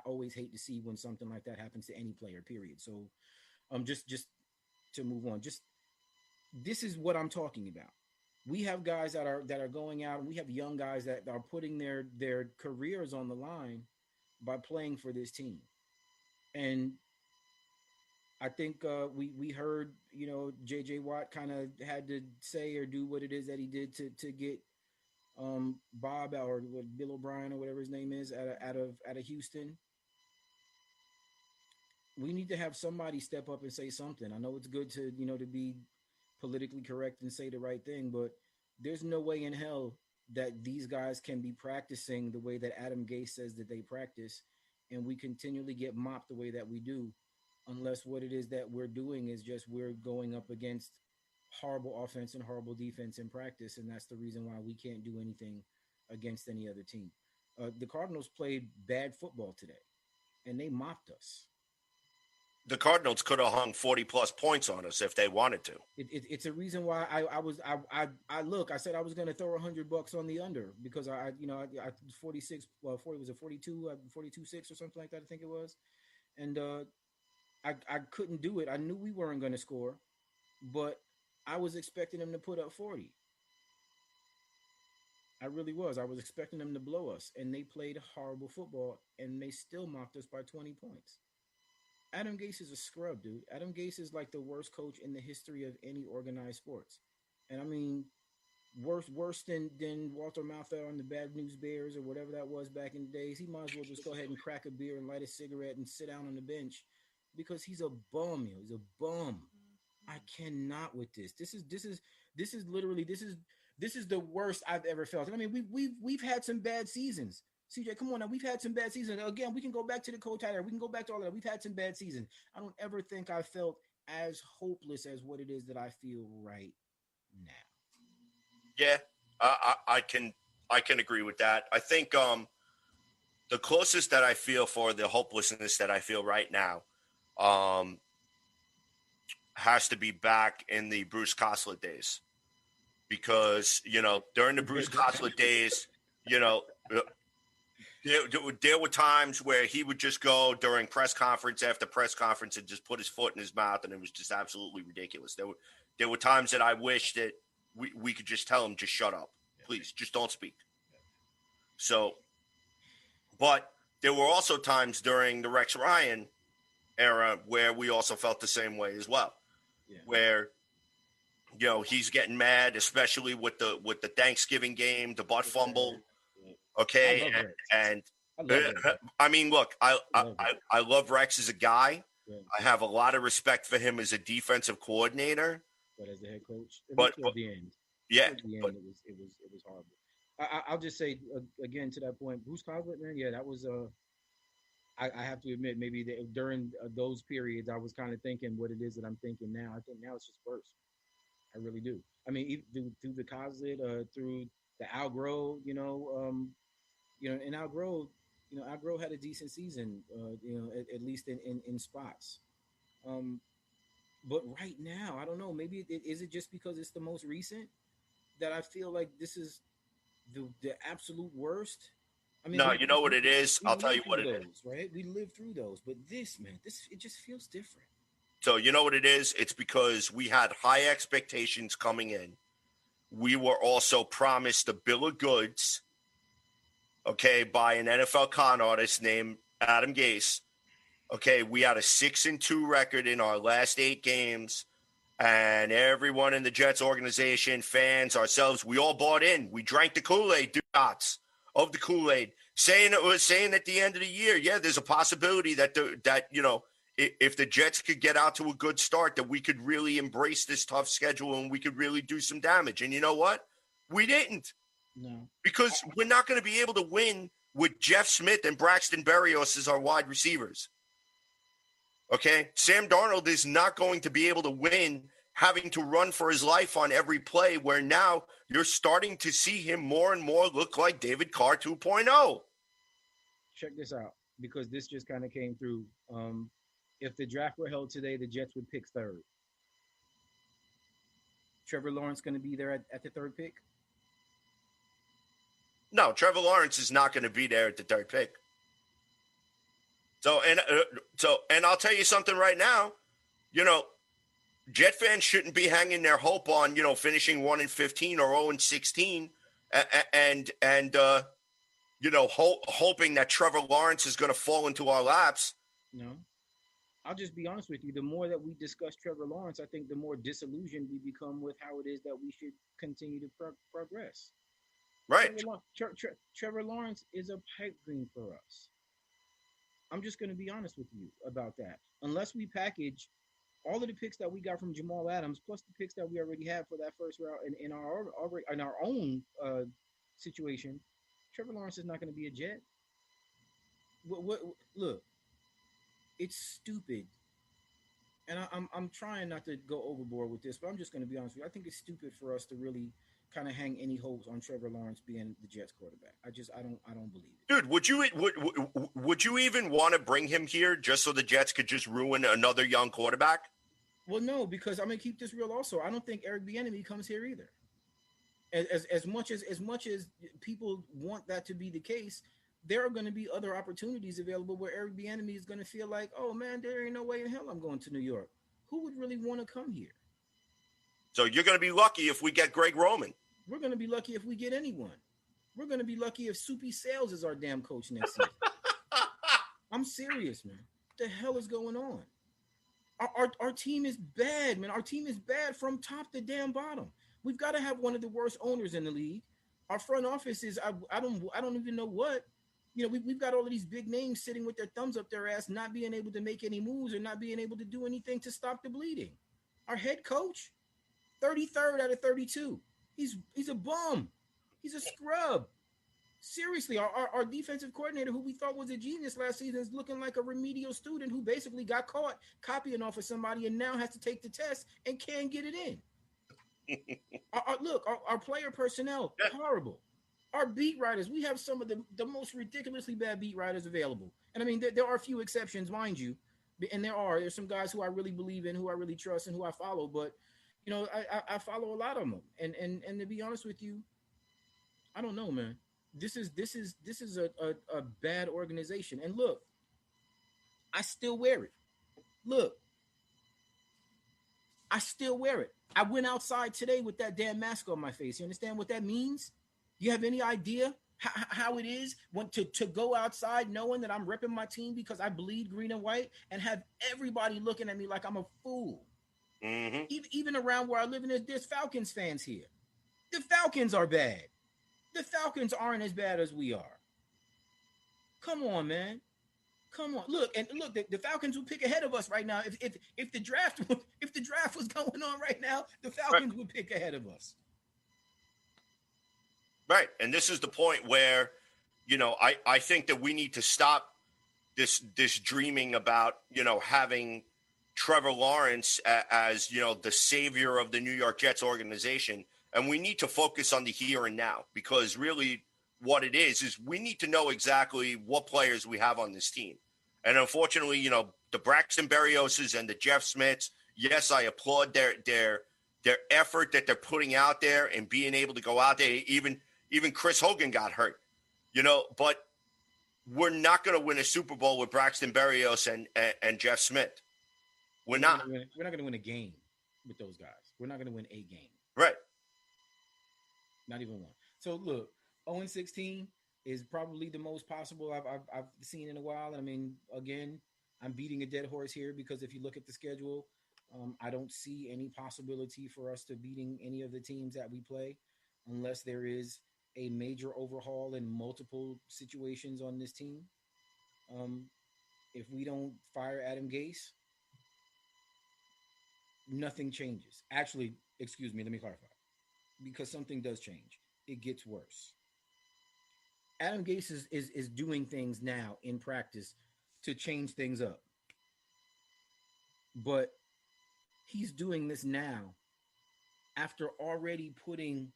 always hate to see when something like that happens to any player. Period. So, just to move on, this is what I'm talking about. We have guys that are going out, and we have young guys that are putting their careers on the line by playing for this team. And I think we heard, J.J. Watt kind of had to say or do what it is that he did to get Bob or Bill O'Brien or whatever his name is out of Houston. We need to have somebody step up and say something. I know it's good to to be politically correct and say the right thing, but there's no way in hell that these guys can be practicing the way that Adam Gase says that they practice, and we continually get mopped the way that we do, unless what it is that we're doing is just we're going up against horrible offense and horrible defense in practice, and that's the reason why we can't do anything against any other team. The Cardinals played bad football today, and they mopped us. The Cardinals could have hung 40-plus points on us if they wanted to. It's a reason why I said I was going to throw $100 on the under because I 46, 40 was it 42, 42.6 or something like that, I think it was, and I couldn't do it. I knew we weren't going to score, but I was expecting them to put up 40. I really was. I was expecting them to blow us, and they played horrible football, and they still mocked us by 20 points. Adam Gase is a scrub, dude. Adam Gase is like the worst coach in the history of any organized sports. And I mean, worse than Walter Matthau and the Bad News Bears or whatever that was back in the days. He might as well just go ahead and crack a beer and light a cigarette and sit down on the bench because he's a bum, yo. He's a bum. I cannot with this. This is literally the worst I've ever felt. I mean, we've had some bad seasons. CJ, come on now. We've had some bad seasons. Again, we can go back to the Coach Tyler. We can go back to all of that. We've had some bad seasons. I don't ever think I felt as hopeless as what it is that I feel right now. Yeah, I can agree with that. I think the closest that I feel for the hopelessness that I feel right now has to be back in the Bruce Koslet days. Because, during the Bruce Koslet days, there were times where he would just go during press conference after press conference and just put his foot in his mouth, and it was just absolutely ridiculous. There were times that I wish that we could just tell him, just shut up, please, just don't speak. So, but there were also times during the Rex Ryan era where we also felt the same way as well, where he's getting mad, especially with the Thanksgiving game, the butt fumble. Okay, I mean, look, I love Rex as a guy. Yeah. I have a lot of respect for him as a defensive coordinator. But as the head coach, but at the end, it was horrible. I'll just say again to that point, Bruce Koslet, man, that was I have to admit, maybe during those periods, I was kind of thinking what it is that I'm thinking now. I think now it's just worse. I really do. I mean, through the Koslet, through the Al Grove, and Al Grove, Al Grove had a decent season, at least in spots. But right now, I don't know. Maybe is it just because it's the most recent that I feel like this is the absolute worst? I mean, no, you know what it is? I'll tell you what it is. Right? We lived through those, but this it just feels different. So you know what it is? It's because we had high expectations coming in. We were also promised a bill of goods, by an NFL con artist named Adam Gase. Okay, we had a 6-2 record in our last 8 games, and everyone in the Jets organization, fans, ourselves, we all bought in. We drank the Kool-Aid, shots of the Kool-Aid, saying at the end of the year, there's a possibility that if the Jets could get out to a good start, that we could really embrace this tough schedule and we could really do some damage. And you know what? We didn't. No. Because we're not going to be able to win with Jeff Smith and Braxton Berrios as our wide receivers. Okay? Sam Darnold is not going to be able to win having to run for his life on every play, where now you're starting to see him more and more look like David Carr 2.0. Check this out, because this just kind of came through. If the draft were held today, the Jets would pick 3rd. Trevor Lawrence going to be there at the 3rd pick? No, Trevor Lawrence is not going to be there at the 3rd pick. So I'll tell you something right now. Jet fans shouldn't be hanging their hope on, finishing 1-15 or 0-16 and hoping that Trevor Lawrence is going to fall into our laps. No. I'll just be honest with you. The more that we discuss Trevor Lawrence, I think the more disillusioned we become with how it is that we should continue to progress. Right. Trevor Lawrence is a pipe dream for us. I'm just going to be honest with you about that. Unless we package all of the picks that we got from Jamal Adams, plus the picks that we already have for that first round in our own situation, Trevor Lawrence is not going to be a Jet. Look, it's stupid, and I'm trying not to go overboard with this, but I'm just going to be honest with you. I think it's stupid for us to really kind of hang any hopes on Trevor Lawrence being the Jets quarterback. I don't believe it. Dude, would you even want to bring him here just so the Jets could just ruin another young quarterback? Well, no, because I'm gonna keep this real. Also, I don't think Eric Bieniemy comes here either. As much as people want that to be the case, there are going to be other opportunities available where Eric Bieniemy is going to feel like, oh man, there ain't no way in hell I'm going to New York. Who would really want to come here? So you're going to be lucky if we get Greg Roman. We're going to be lucky if we get anyone. We're going to be lucky if Soupy Sales is our damn coach next season. I'm serious, man. What the hell is going on? Our team is bad, man. Our team is bad from top to damn bottom. We've got to have one of the worst owners in the league. Our front office is I don't even know what. We've got all of these big names sitting with their thumbs up their ass, not being able to make any moves or not being able to do anything to stop the bleeding. Our head coach, 33rd out of 32. He's a bum. He's a scrub. Seriously, our defensive coordinator, who we thought was a genius last season, is looking like a remedial student who basically got caught copying off of somebody and now has to take the test and can't get it in. Our player personnel, horrible. Our beat writers, we have some of the most ridiculously bad beat writers available. And I mean, there are a few exceptions, mind you, and there's some guys who I really believe in, who I really trust, and who I follow. But I follow a lot of them, and to be honest with you, I don't know, man. This is a bad organization. And look, I still wear it. Look, I still wear it. I went outside today with that damn mask on my face. You understand what that means? You have any idea how it is to go outside knowing that I'm repping my team because I bleed green and white and have everybody looking at me like I'm a fool? Mm-hmm. Even around where I live, and there's Falcons fans here. The Falcons are bad. The Falcons aren't as bad as we are. Come on, man. Come on. Look, the Falcons will pick ahead of us right now. If the draft was going on right now, the Falcons would pick ahead of us. Right. And this is the point where, I think that we need to stop this dreaming about, having Trevor Lawrence as, the savior of the New York Jets organization. And we need to focus on the here and now, because really what it is we need to know exactly what players we have on this team. And unfortunately, the Braxton Berrioses and the Jeff Smiths, yes, I applaud their effort that they're putting out there and being able to go out there. Even Chris Hogan got hurt, but we're not going to win a Super Bowl with Braxton Berrios and Jeff Smith. We're not going to win a game with those guys. We're not going to win a game. Right. Not even one. So look, 0-16 is probably the most possible I've seen in a while. I mean, again, I'm beating a dead horse here because if you look at the schedule, I don't see any possibility for us to beating any of the teams that we play unless there is a major overhaul in multiple situations on this team. If we don't fire Adam Gase, nothing changes. Actually, excuse me, let me clarify. Because something does change. It gets worse. Adam Gase is doing things now in practice to change things up. But he's doing this now after already putting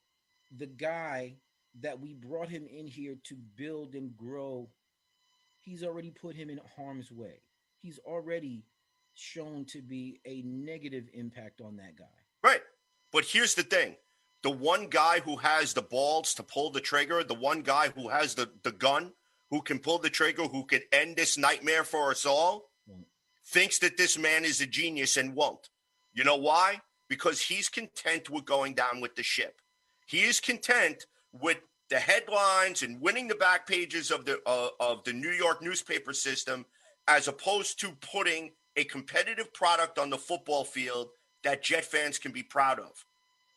the guy that we brought him in here to build and grow, he's already put him in harm's way. He's already shown to be a negative impact on that guy. Right. But here's the thing. The one guy who has the balls to pull the trigger, the one guy who has the gun, who can pull the trigger, who could end this nightmare for us all, thinks that this man is a genius and won't. You know why? Because he's content with going down with the ship. He is content with the headlines and winning the back pages of the New York newspaper system, as opposed to putting a competitive product on the football field that Jet fans can be proud of.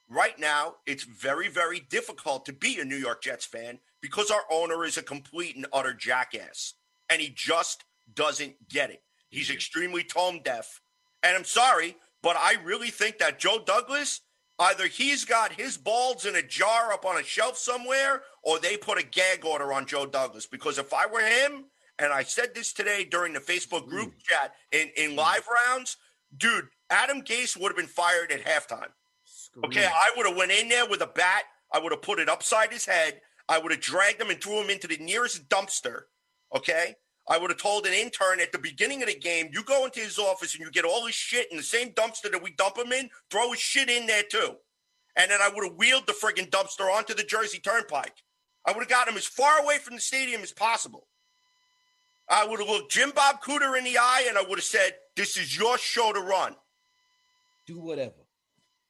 Right now, it's very, very difficult to be a New York Jets fan because our owner is a complete and utter jackass, and he just doesn't get it. He's extremely tone deaf, and I'm sorry, but I really think that Joe Douglas, either he's got his balls in a jar up on a shelf somewhere, or they put a gag order on Joe Douglas. Because if I were him, and I said this today during the Facebook group chat in live rounds, dude, Adam Gase would have been fired at halftime. Okay, I would have went in there with a bat. I would have put it upside his head. I would have dragged him and threw him into the nearest dumpster. Okay? I would have told an intern at the beginning of the game, you go into his office and you get all his shit in the same dumpster that we dump him in, throw his shit in there too. And then I would have wheeled the friggin' dumpster onto the Jersey Turnpike. I would have got him as far away from the stadium as possible. I would have looked Jim Bob Cooter in the eye and I would have said, this is your show to run. Do whatever.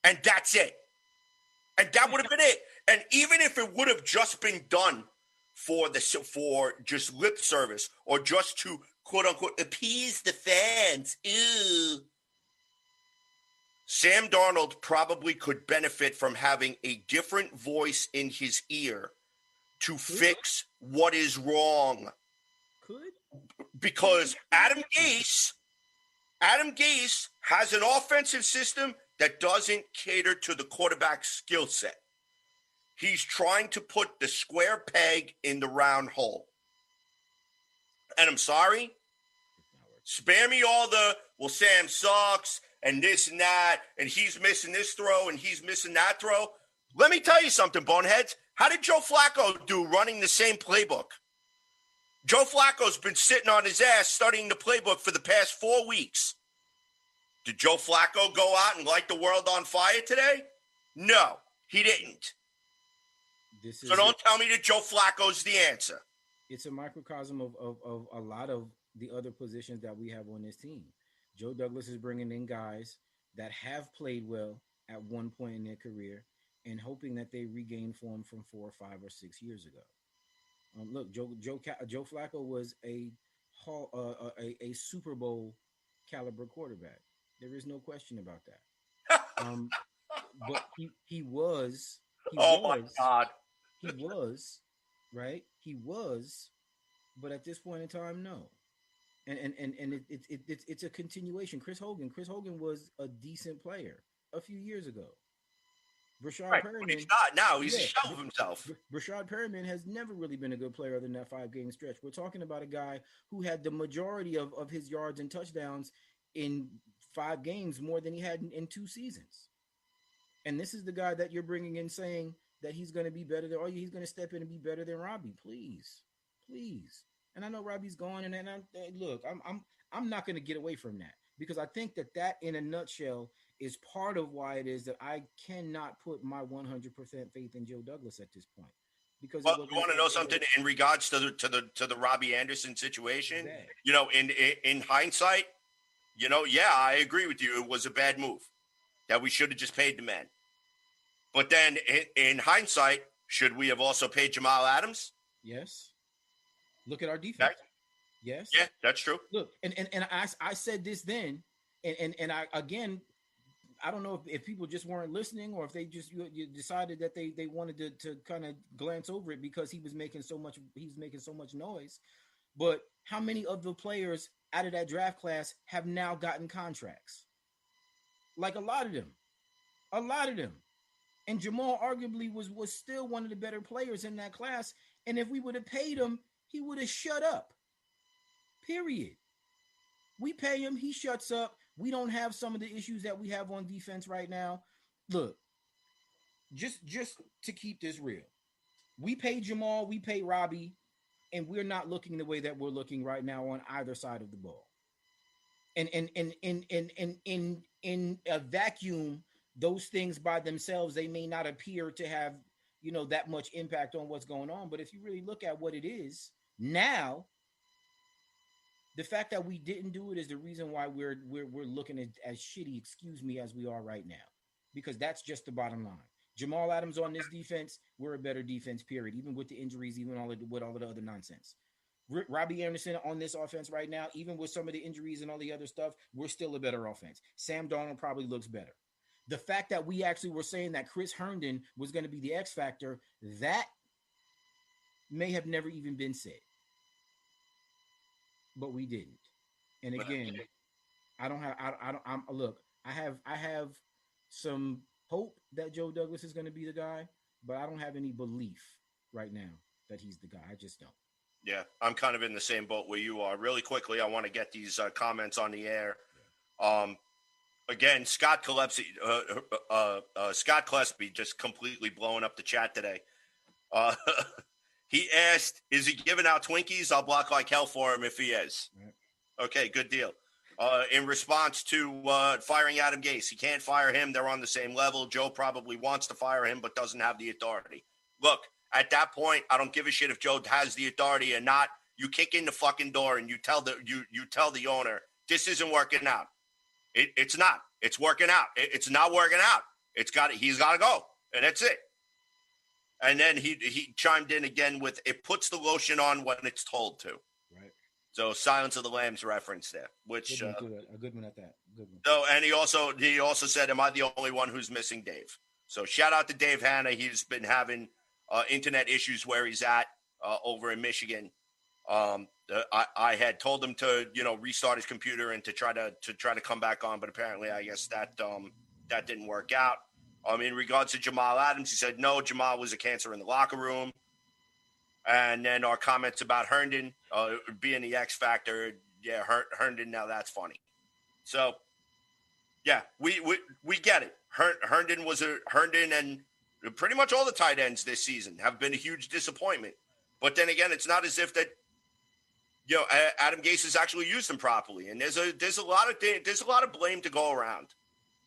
And that's it. And that would have been it. And even if it would have just been done for just lip service or just to quote unquote appease the fans, ew, Sam Darnold probably could benefit from having a different voice in his ear to fix what is wrong. Because Adam Gase has an offensive system that doesn't cater to the quarterback's skill set. He's trying to put the square peg in the round hole. And I'm sorry, spare me all well, Sam sucks and this and that, and he's missing this throw and he's missing that throw. Let me tell you something, boneheads. How did Joe Flacco do running the same playbook? Joe Flacco's been sitting on his ass studying the playbook for the past 4 weeks. Did Joe Flacco go out and light the world on fire today? No, he didn't. So don't tell me that Joe Flacco's the answer. It's a microcosm of a lot of the other positions that we have on this team. Joe Douglas is bringing in guys that have played well at one point in their career and hoping that they regain form from 4 or 5 or 6 years ago. Look, Joe Flacco was a Super Bowl caliber quarterback. There is no question about that. But he was. My God. He was, right? He was, but at this point in time, no. And it's a continuation. Chris Hogan was a decent player a few years ago. Rashad Perriman, but he's not now. He's a shell of himself. Rashad Perriman has never really been a good player other than that 5-game stretch. We're talking about a guy who had the majority of his yards and touchdowns in 5 games more than he had in 2 seasons. And this is the guy that you're bringing in saying that he's going to be better than, he's going to step in and be better than Robbie. Please. And I know Robbie's gone, and I'm not going to get away from that because I think that in a nutshell is part of why it is that I cannot put my 100% faith in Joe Douglas at this point. Because you want to know something in regards to the Robbie Anderson situation? You know, in hindsight, I agree with you. It was a bad move that we should have just paid the man. But then in hindsight, should we have also paid Jamal Adams? Yes. Look at our defense. Yes. Yeah, that's true. Look, and I said this then, and I again, I don't know if people just weren't listening or if they just you decided that they wanted to kind of glance over it because he was making so much noise. But how many of the players out of that draft class have now gotten contracts? Like a lot of them. And Jamal arguably was still one of the better players in that class. And if we would have paid him, he would have shut up. Period. We pay him, he shuts up. We don't have some of the issues that we have on defense right now. Look, just to keep this real, we pay Jamal, we pay Robbie, and we're not looking the way that we're looking right now on either side of the ball. And in a vacuum, those things by themselves, they may not appear to have, that much impact on what's going on. But if you really look at what it is now, The fact that we didn't do it is the reason why we're looking at as shitty, excuse me, as we are right now, because that's just the bottom line. Jamal Adams on this defense, we're a better defense, period. Even with the injuries, even with all of the other nonsense. Robbie Anderson on this offense right now, even with some of the injuries and all the other stuff, we're still a better offense. Sam Darnold probably looks better. The fact that we actually were saying that Chris Herndon was going to be the X factor, that may have never even been said. But we didn't. And again, I have some hope that Joe Douglas is going to be the guy, but I don't have any belief right now that he's the guy. I just don't. Yeah, I'm kind of in the same boat where you are. Really quickly, I want to get these comments on the air. Again, Scott Gillespie just completely blowing up the chat today. He asked, is he giving out Twinkies? I'll block like hell for him if he is. Okay, good deal. In response to firing Adam Gase, he can't fire him. They're on the same level. Joe probably wants to fire him but doesn't have the authority. Look, at that point, I don't give a shit if Joe has the authority or not. You kick in the fucking door and you tell the owner, this isn't working out. It's not. It's working out. It's not working out. He's got to go, and that's it. And then he chimed in again with, it puts the lotion on when it's told to. Right. So Silence of the Lambs reference there, which a good one at that. Good one. So, and he also said, am I the only one who's missing Dave? So shout out to Dave Hanna. He's been having internet issues where he's at over in Michigan. I had told him to, restart his computer and to try to come back on, but apparently I guess that didn't work out. In regards to Jamal Adams, he said, no, Jamal was a cancer in the locker room. And then our comments about Herndon being the X factor. Yeah, Herndon, now that's funny. So, yeah, we get it. Herndon and pretty much all the tight ends this season have been a huge disappointment. But then again, it's not as if that, Adam Gase has actually used them properly. And there's a lot of blame to go around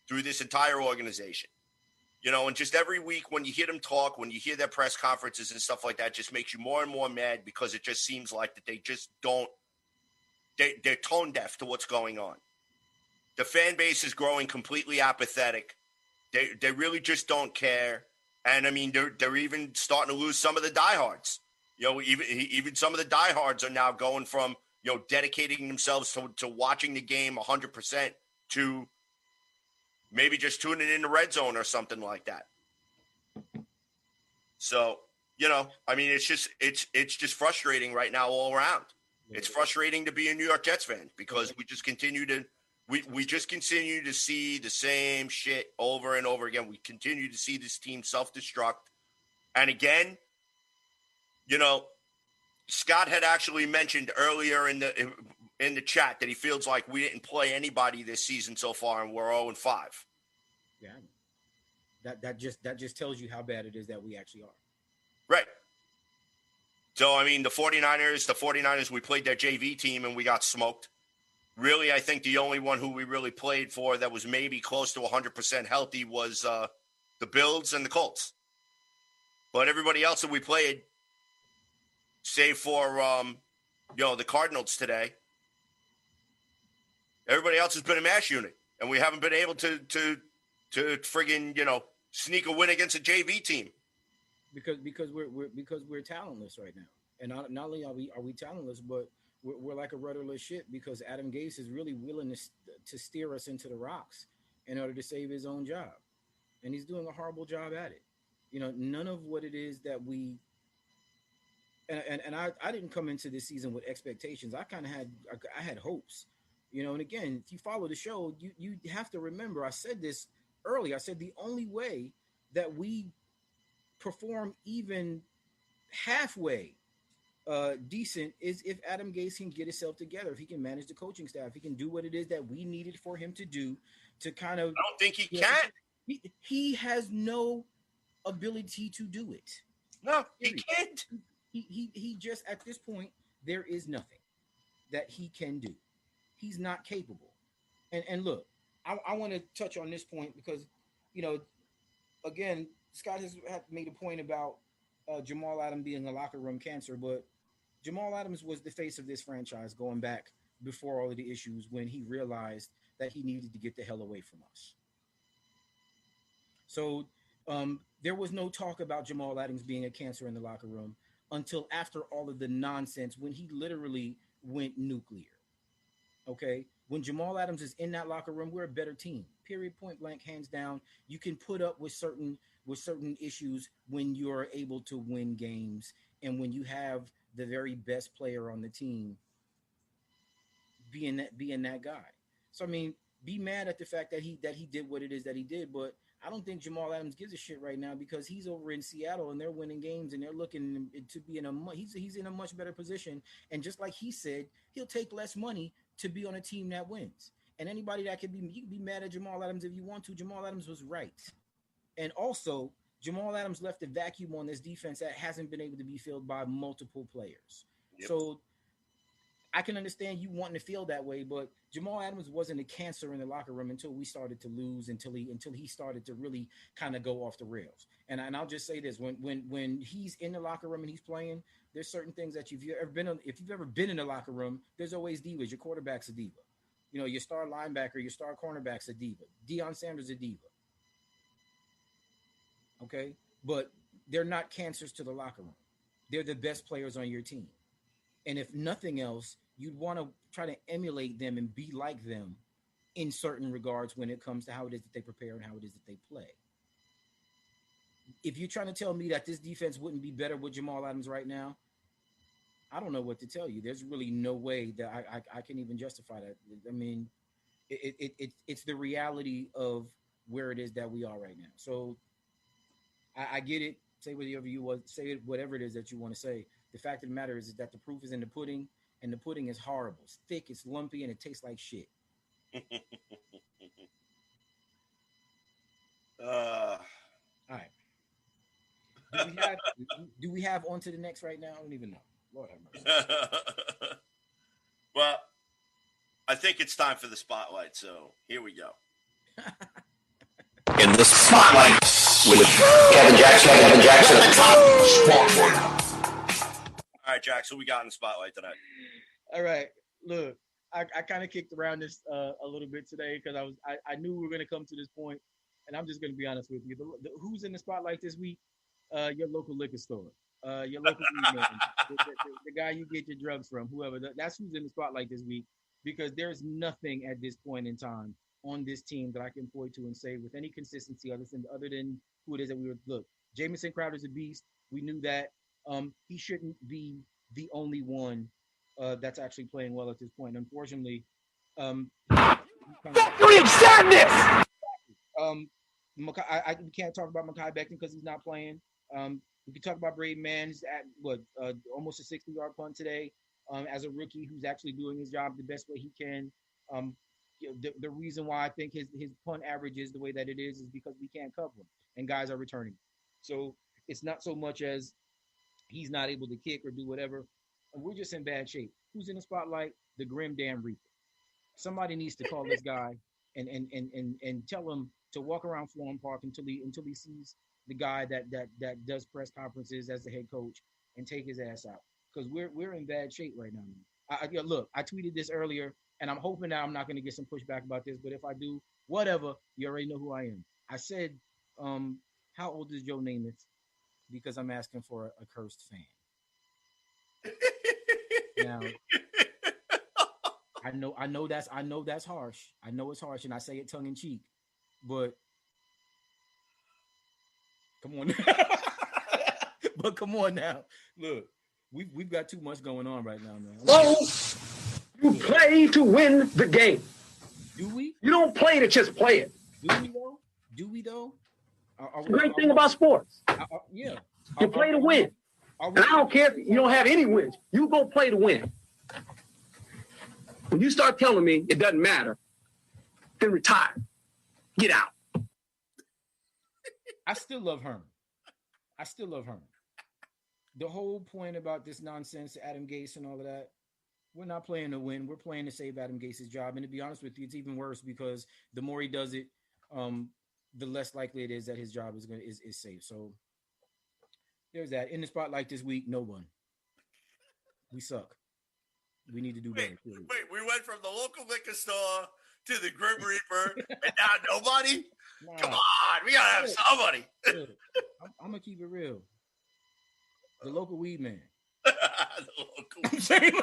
through this entire organization. And just every week when you hear them talk, when you hear their press conferences and stuff like that, just makes you more and more mad because it just seems like that they just they're tone deaf to what's going on. The fan base is growing completely apathetic. They really just don't care. And I mean, they're even starting to lose some of the diehards. Even some of the diehards are now going from, dedicating themselves to watching the game 100% to maybe just tuning in the red zone or something like that. So, it's just frustrating right now all around. It's frustrating to be a New York Jets fan because we just continue to see the same shit over and over again. We continue to see this team self-destruct. And again, Scott had actually mentioned earlier in the chat that he feels like we didn't play anybody this season so far, and we're 0-5. Yeah, that just tells you how bad it is that we actually are. Right. So I mean, the 49ers, we played their JV team and we got smoked. Really, I think the only one who we really played for that was maybe close to 100% healthy was the Bills and the Colts. But everybody else that we played, save for the Cardinals today, everybody else has been a mash unit, and we haven't been able to friggin' sneak a win against a JV team because we're talentless right now, and not only are we talentless, but we're like a rudderless ship because Adam Gase is really willing to steer us into the rocks in order to save his own job, and he's doing a horrible job at it. None of what it is that we. And I didn't come into this season with expectations. I had hopes, and again, if you follow the show, you have to remember, I said this earlier. I said the only way that we perform even halfway decent is if Adam Gase can get himself together, if he can manage the coaching staff, he can do what it is that we needed for him to do to kind of. I don't think he can. He has no ability to do it. No, he can't. He just, at this point, there is nothing that he can do. He's not capable. And look, I want to touch on this point because, again, Scott has made a point about Jamal Adams being a locker room cancer, but Jamal Adams was the face of this franchise going back before all of the issues when he realized that he needed to get the hell away from us. So there was no talk about Jamal Adams being a cancer in the locker room until after all of the nonsense when he literally went nuclear. Okay? When Jamal Adams is in that locker room, we're a better team. Period, point blank, hands down. You can put up with certain issues when you're able to win games and when you have the very best player on the team being that guy. So I mean, be mad at the fact that he did what it is that he did, but I don't think Jamal Adams gives a shit right now because he's over in Seattle and they're winning games and they're looking to be he's in a much better position. And just like he said, he'll take less money to be on a team that wins. And anybody that you can be mad at Jamal Adams if you want to. Jamal Adams was right. And also, Jamal Adams left a vacuum on this defense that hasn't been able to be filled by multiple players. Yep. So I can understand you wanting to feel that way, but Jamal Adams wasn't a cancer in the locker room until we started to lose, until he started to really kind of go off the rails. And I'll just say this: when he's in the locker room and he's playing, there's certain things that if you've ever been in the locker room, there's always divas. Your quarterback's a diva. You know, your star linebacker, your star cornerback's a diva. Deion Sanders a diva. Okay, but they're not cancers to the locker room. They're the best players on your team. And if nothing else, you'd want to try to emulate them and be like them in certain regards when it comes to how it is that they prepare and how it is that they play. If you're trying to tell me that this defense wouldn't be better with Jamal Adams right now, I don't know what to tell you. There's really no way that I can even justify that. I mean, it's the reality of where it is that we are right now. So I get it. Say whatever you want. Say whatever it is that you want to say. The fact of the matter is that the proof is in the pudding, and the pudding is horrible. It's thick, it's lumpy, and it tastes like shit. All right. Do we have on to the next right now? I don't even know. Lord have mercy. Well, I think it's time for the spotlight, so here we go. In the spotlight with Kevin Jackson. Spotlight. All right, Jax, who we got in the spotlight tonight? All right, look, I kind of kicked around this a little bit today because I knew we were going to come to this point, and I'm just going to be honest with you. Who's in the spotlight this week? Your local liquor store, your local weed man, the guy you get your drugs from, whoever. That's who's in the spotlight this week because there's nothing at this point in time on this team that I can point to and say with any consistency other than who it is that we were. Look, Jamison Crowder's a beast. We knew that. He shouldn't be the only one that's actually playing well at this point. Unfortunately, Factory of Sadness! We can't talk about Mekhi Becton because he's not playing. We can talk about Braden Mann's at almost a 60-yard punt today as a rookie who's actually doing his job the best way he can. The reason why I think his punt average is the way that it is because we can't cover him and guys are returning. So it's not so much as he's not able to kick or do whatever. We're just in bad shape. Who's in the spotlight? The Grim Damn Reaper. Somebody needs to call this guy and tell him to walk around Florham Park until he sees the guy that does press conferences as the head coach and take his ass out because we're in bad shape right now. Look, I tweeted this earlier, and I'm hoping that I'm not going to get some pushback about this, but if I do, whatever, you already know who I am. I said, how old is Joe Namath? Because I'm asking for a cursed fan. Now, I know that's harsh. I know it's harsh, and I say it tongue in cheek, but come on. But come on now. Look, we've got too much going on right now, man. You play to win the game. Do we? You don't play to just play it. Do we though? The great thing about sports. Yeah. You play to win. And I don't care if you don't have any wins. You go play to win. When you start telling me it doesn't matter, then retire. Get out. I still love Herman. The whole point about this nonsense, Adam Gase and all of that, we're not playing to win. We're playing to save Adam Gase's job. And to be honest with you, it's even worse because the more he does it, the less likely it is that his job is safe. So there's that. In the spotlight this week, no one. We suck. We need to do better. Wait, we went from the local liquor store to the Grim Reaper, and now nobody? Nah. Come on, we gotta have somebody. I'm gonna keep it real. The local weed man. I'm saying,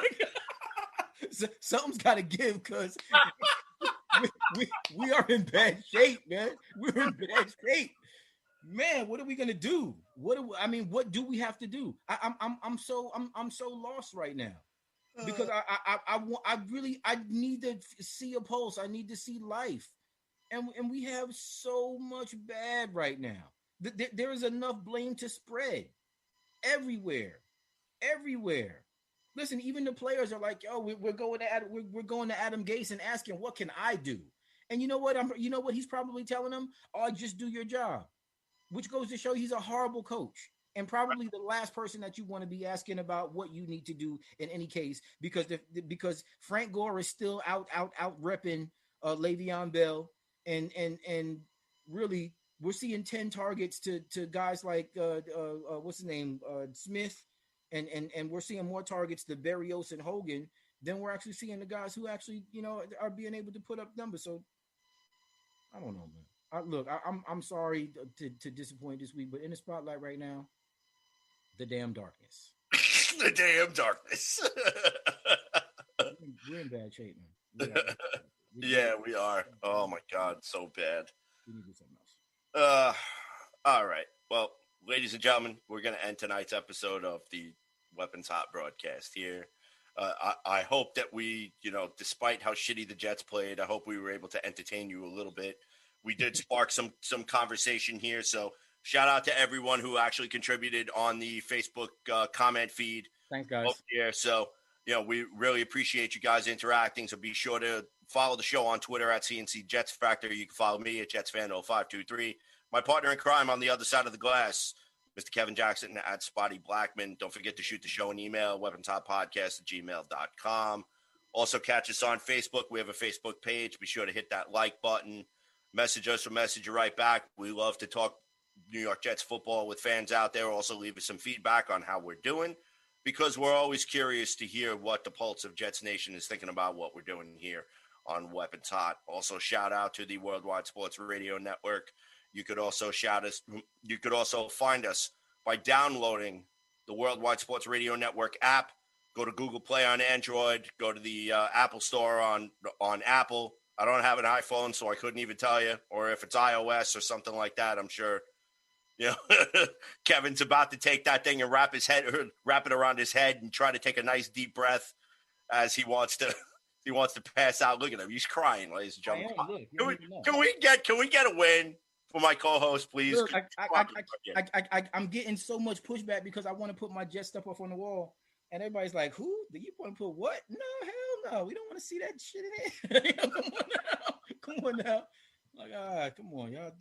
something's got to give, because we are in bad shape, man. We're in bad shape, man. What are we gonna do? What do we have to do? I'm so lost right now, because I need to see a pulse. I need to see life, and we have so much bad right now. There is enough blame to spread everywhere. Listen, even the players are like, "Yo, we're going to Adam Gase and asking, what can I do?" And you know what? He's probably telling them, "Oh, just do your job," which goes to show he's a horrible coach, and probably the last person that you want to be asking about what you need to do in any case, because Frank Gore is still out repping Le'Veon Bell, and really we're seeing 10 targets to guys like what's his name, Smith. And we're seeing more targets to Berrios and Hogan than we're actually seeing the guys who actually, are being able to put up numbers. So I don't know, man. I'm sorry to disappoint this week, but in the spotlight right now, the damn darkness. The damn darkness. We're in bad shape, man. Yeah, we are. Oh my God, so bad. We need to do something else. All right. Well, ladies and gentlemen, we're going to end tonight's episode of the Weapons Hot broadcast here. I hope that we, despite how shitty the Jets played, I hope we were able to entertain you a little bit. We did spark some conversation here. So shout out to everyone who actually contributed on the Facebook comment feed. Thanks, guys. Here. So, we really appreciate you guys interacting. So be sure to follow the show on Twitter at CNC Jets Factor. You can follow me at JetsFan0523. My partner in crime on the other side of the glass, Mr. Kevin Jackson at Spotty Blackman. Don't forget to shoot the show an email, weaponspodcast@gmail.com. Also catch us on Facebook. We have a Facebook page. Be sure to hit that like button. Message us or message you right back. We love to talk New York Jets football with fans out there. Also leave us some feedback on how we're doing, because we're always curious to hear what the pulse of Jets Nation is thinking about what we're doing here on Weapons Hot. Also shout out to the Worldwide Sports Radio Network. You could also find us by downloading the Worldwide Sports Radio Network app. Go to Google Play on Android. Go to the Apple Store on Apple. I don't have an iPhone, so I couldn't even tell you. Or if it's iOS or something like that, I'm sure, Kevin's about to take that thing and wrap it around his head and try to take a nice deep breath as he wants to pass out. Look at him. He's crying, ladies and gentlemen. Can we get a win for my co-host, please? Look, I'm getting so much pushback because I want to put my Jet stuff up on the wall, and everybody's like, "Who? Do you want to put what? No, hell no. We don't want to see that shit in here." Come on now. Like, come on, y'all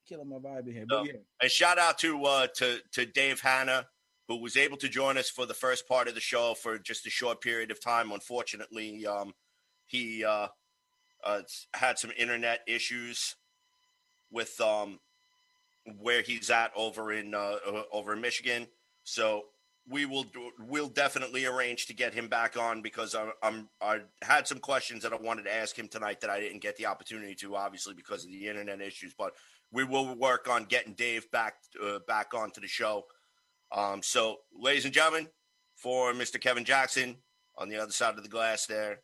killing my vibe in here. But yeah. And shout out to Dave Hanna, who was able to join us for the first part of the show for just a short period of time. Unfortunately, he had some internet issues with where he's at over in Michigan. So we'll definitely arrange to get him back on, because I had some questions that I wanted to ask him tonight that I didn't get the opportunity to, obviously because of the internet issues. But we will work on getting Dave back onto the show. So, ladies and gentlemen, for Mr. Kevin Jackson on the other side of the glass there,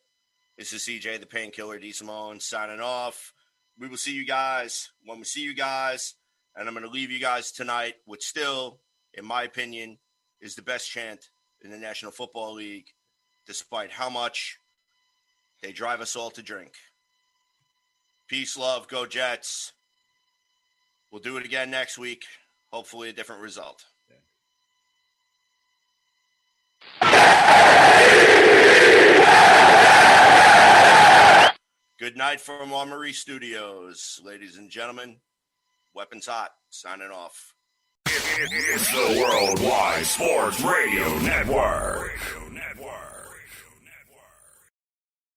this is CJ the Painkiller DeSimone signing off. We will see you guys when we see you guys, and I'm going to leave you guys tonight with still, in my opinion, is the best chant in the National Football League, despite how much they drive us all to drink. Peace, love, go Jets. We'll do it again next week. Hopefully a different result. Good night from Armory Studios, ladies and gentlemen. Weapons Hot, signing off. It's the Worldwide Sports Radio Network.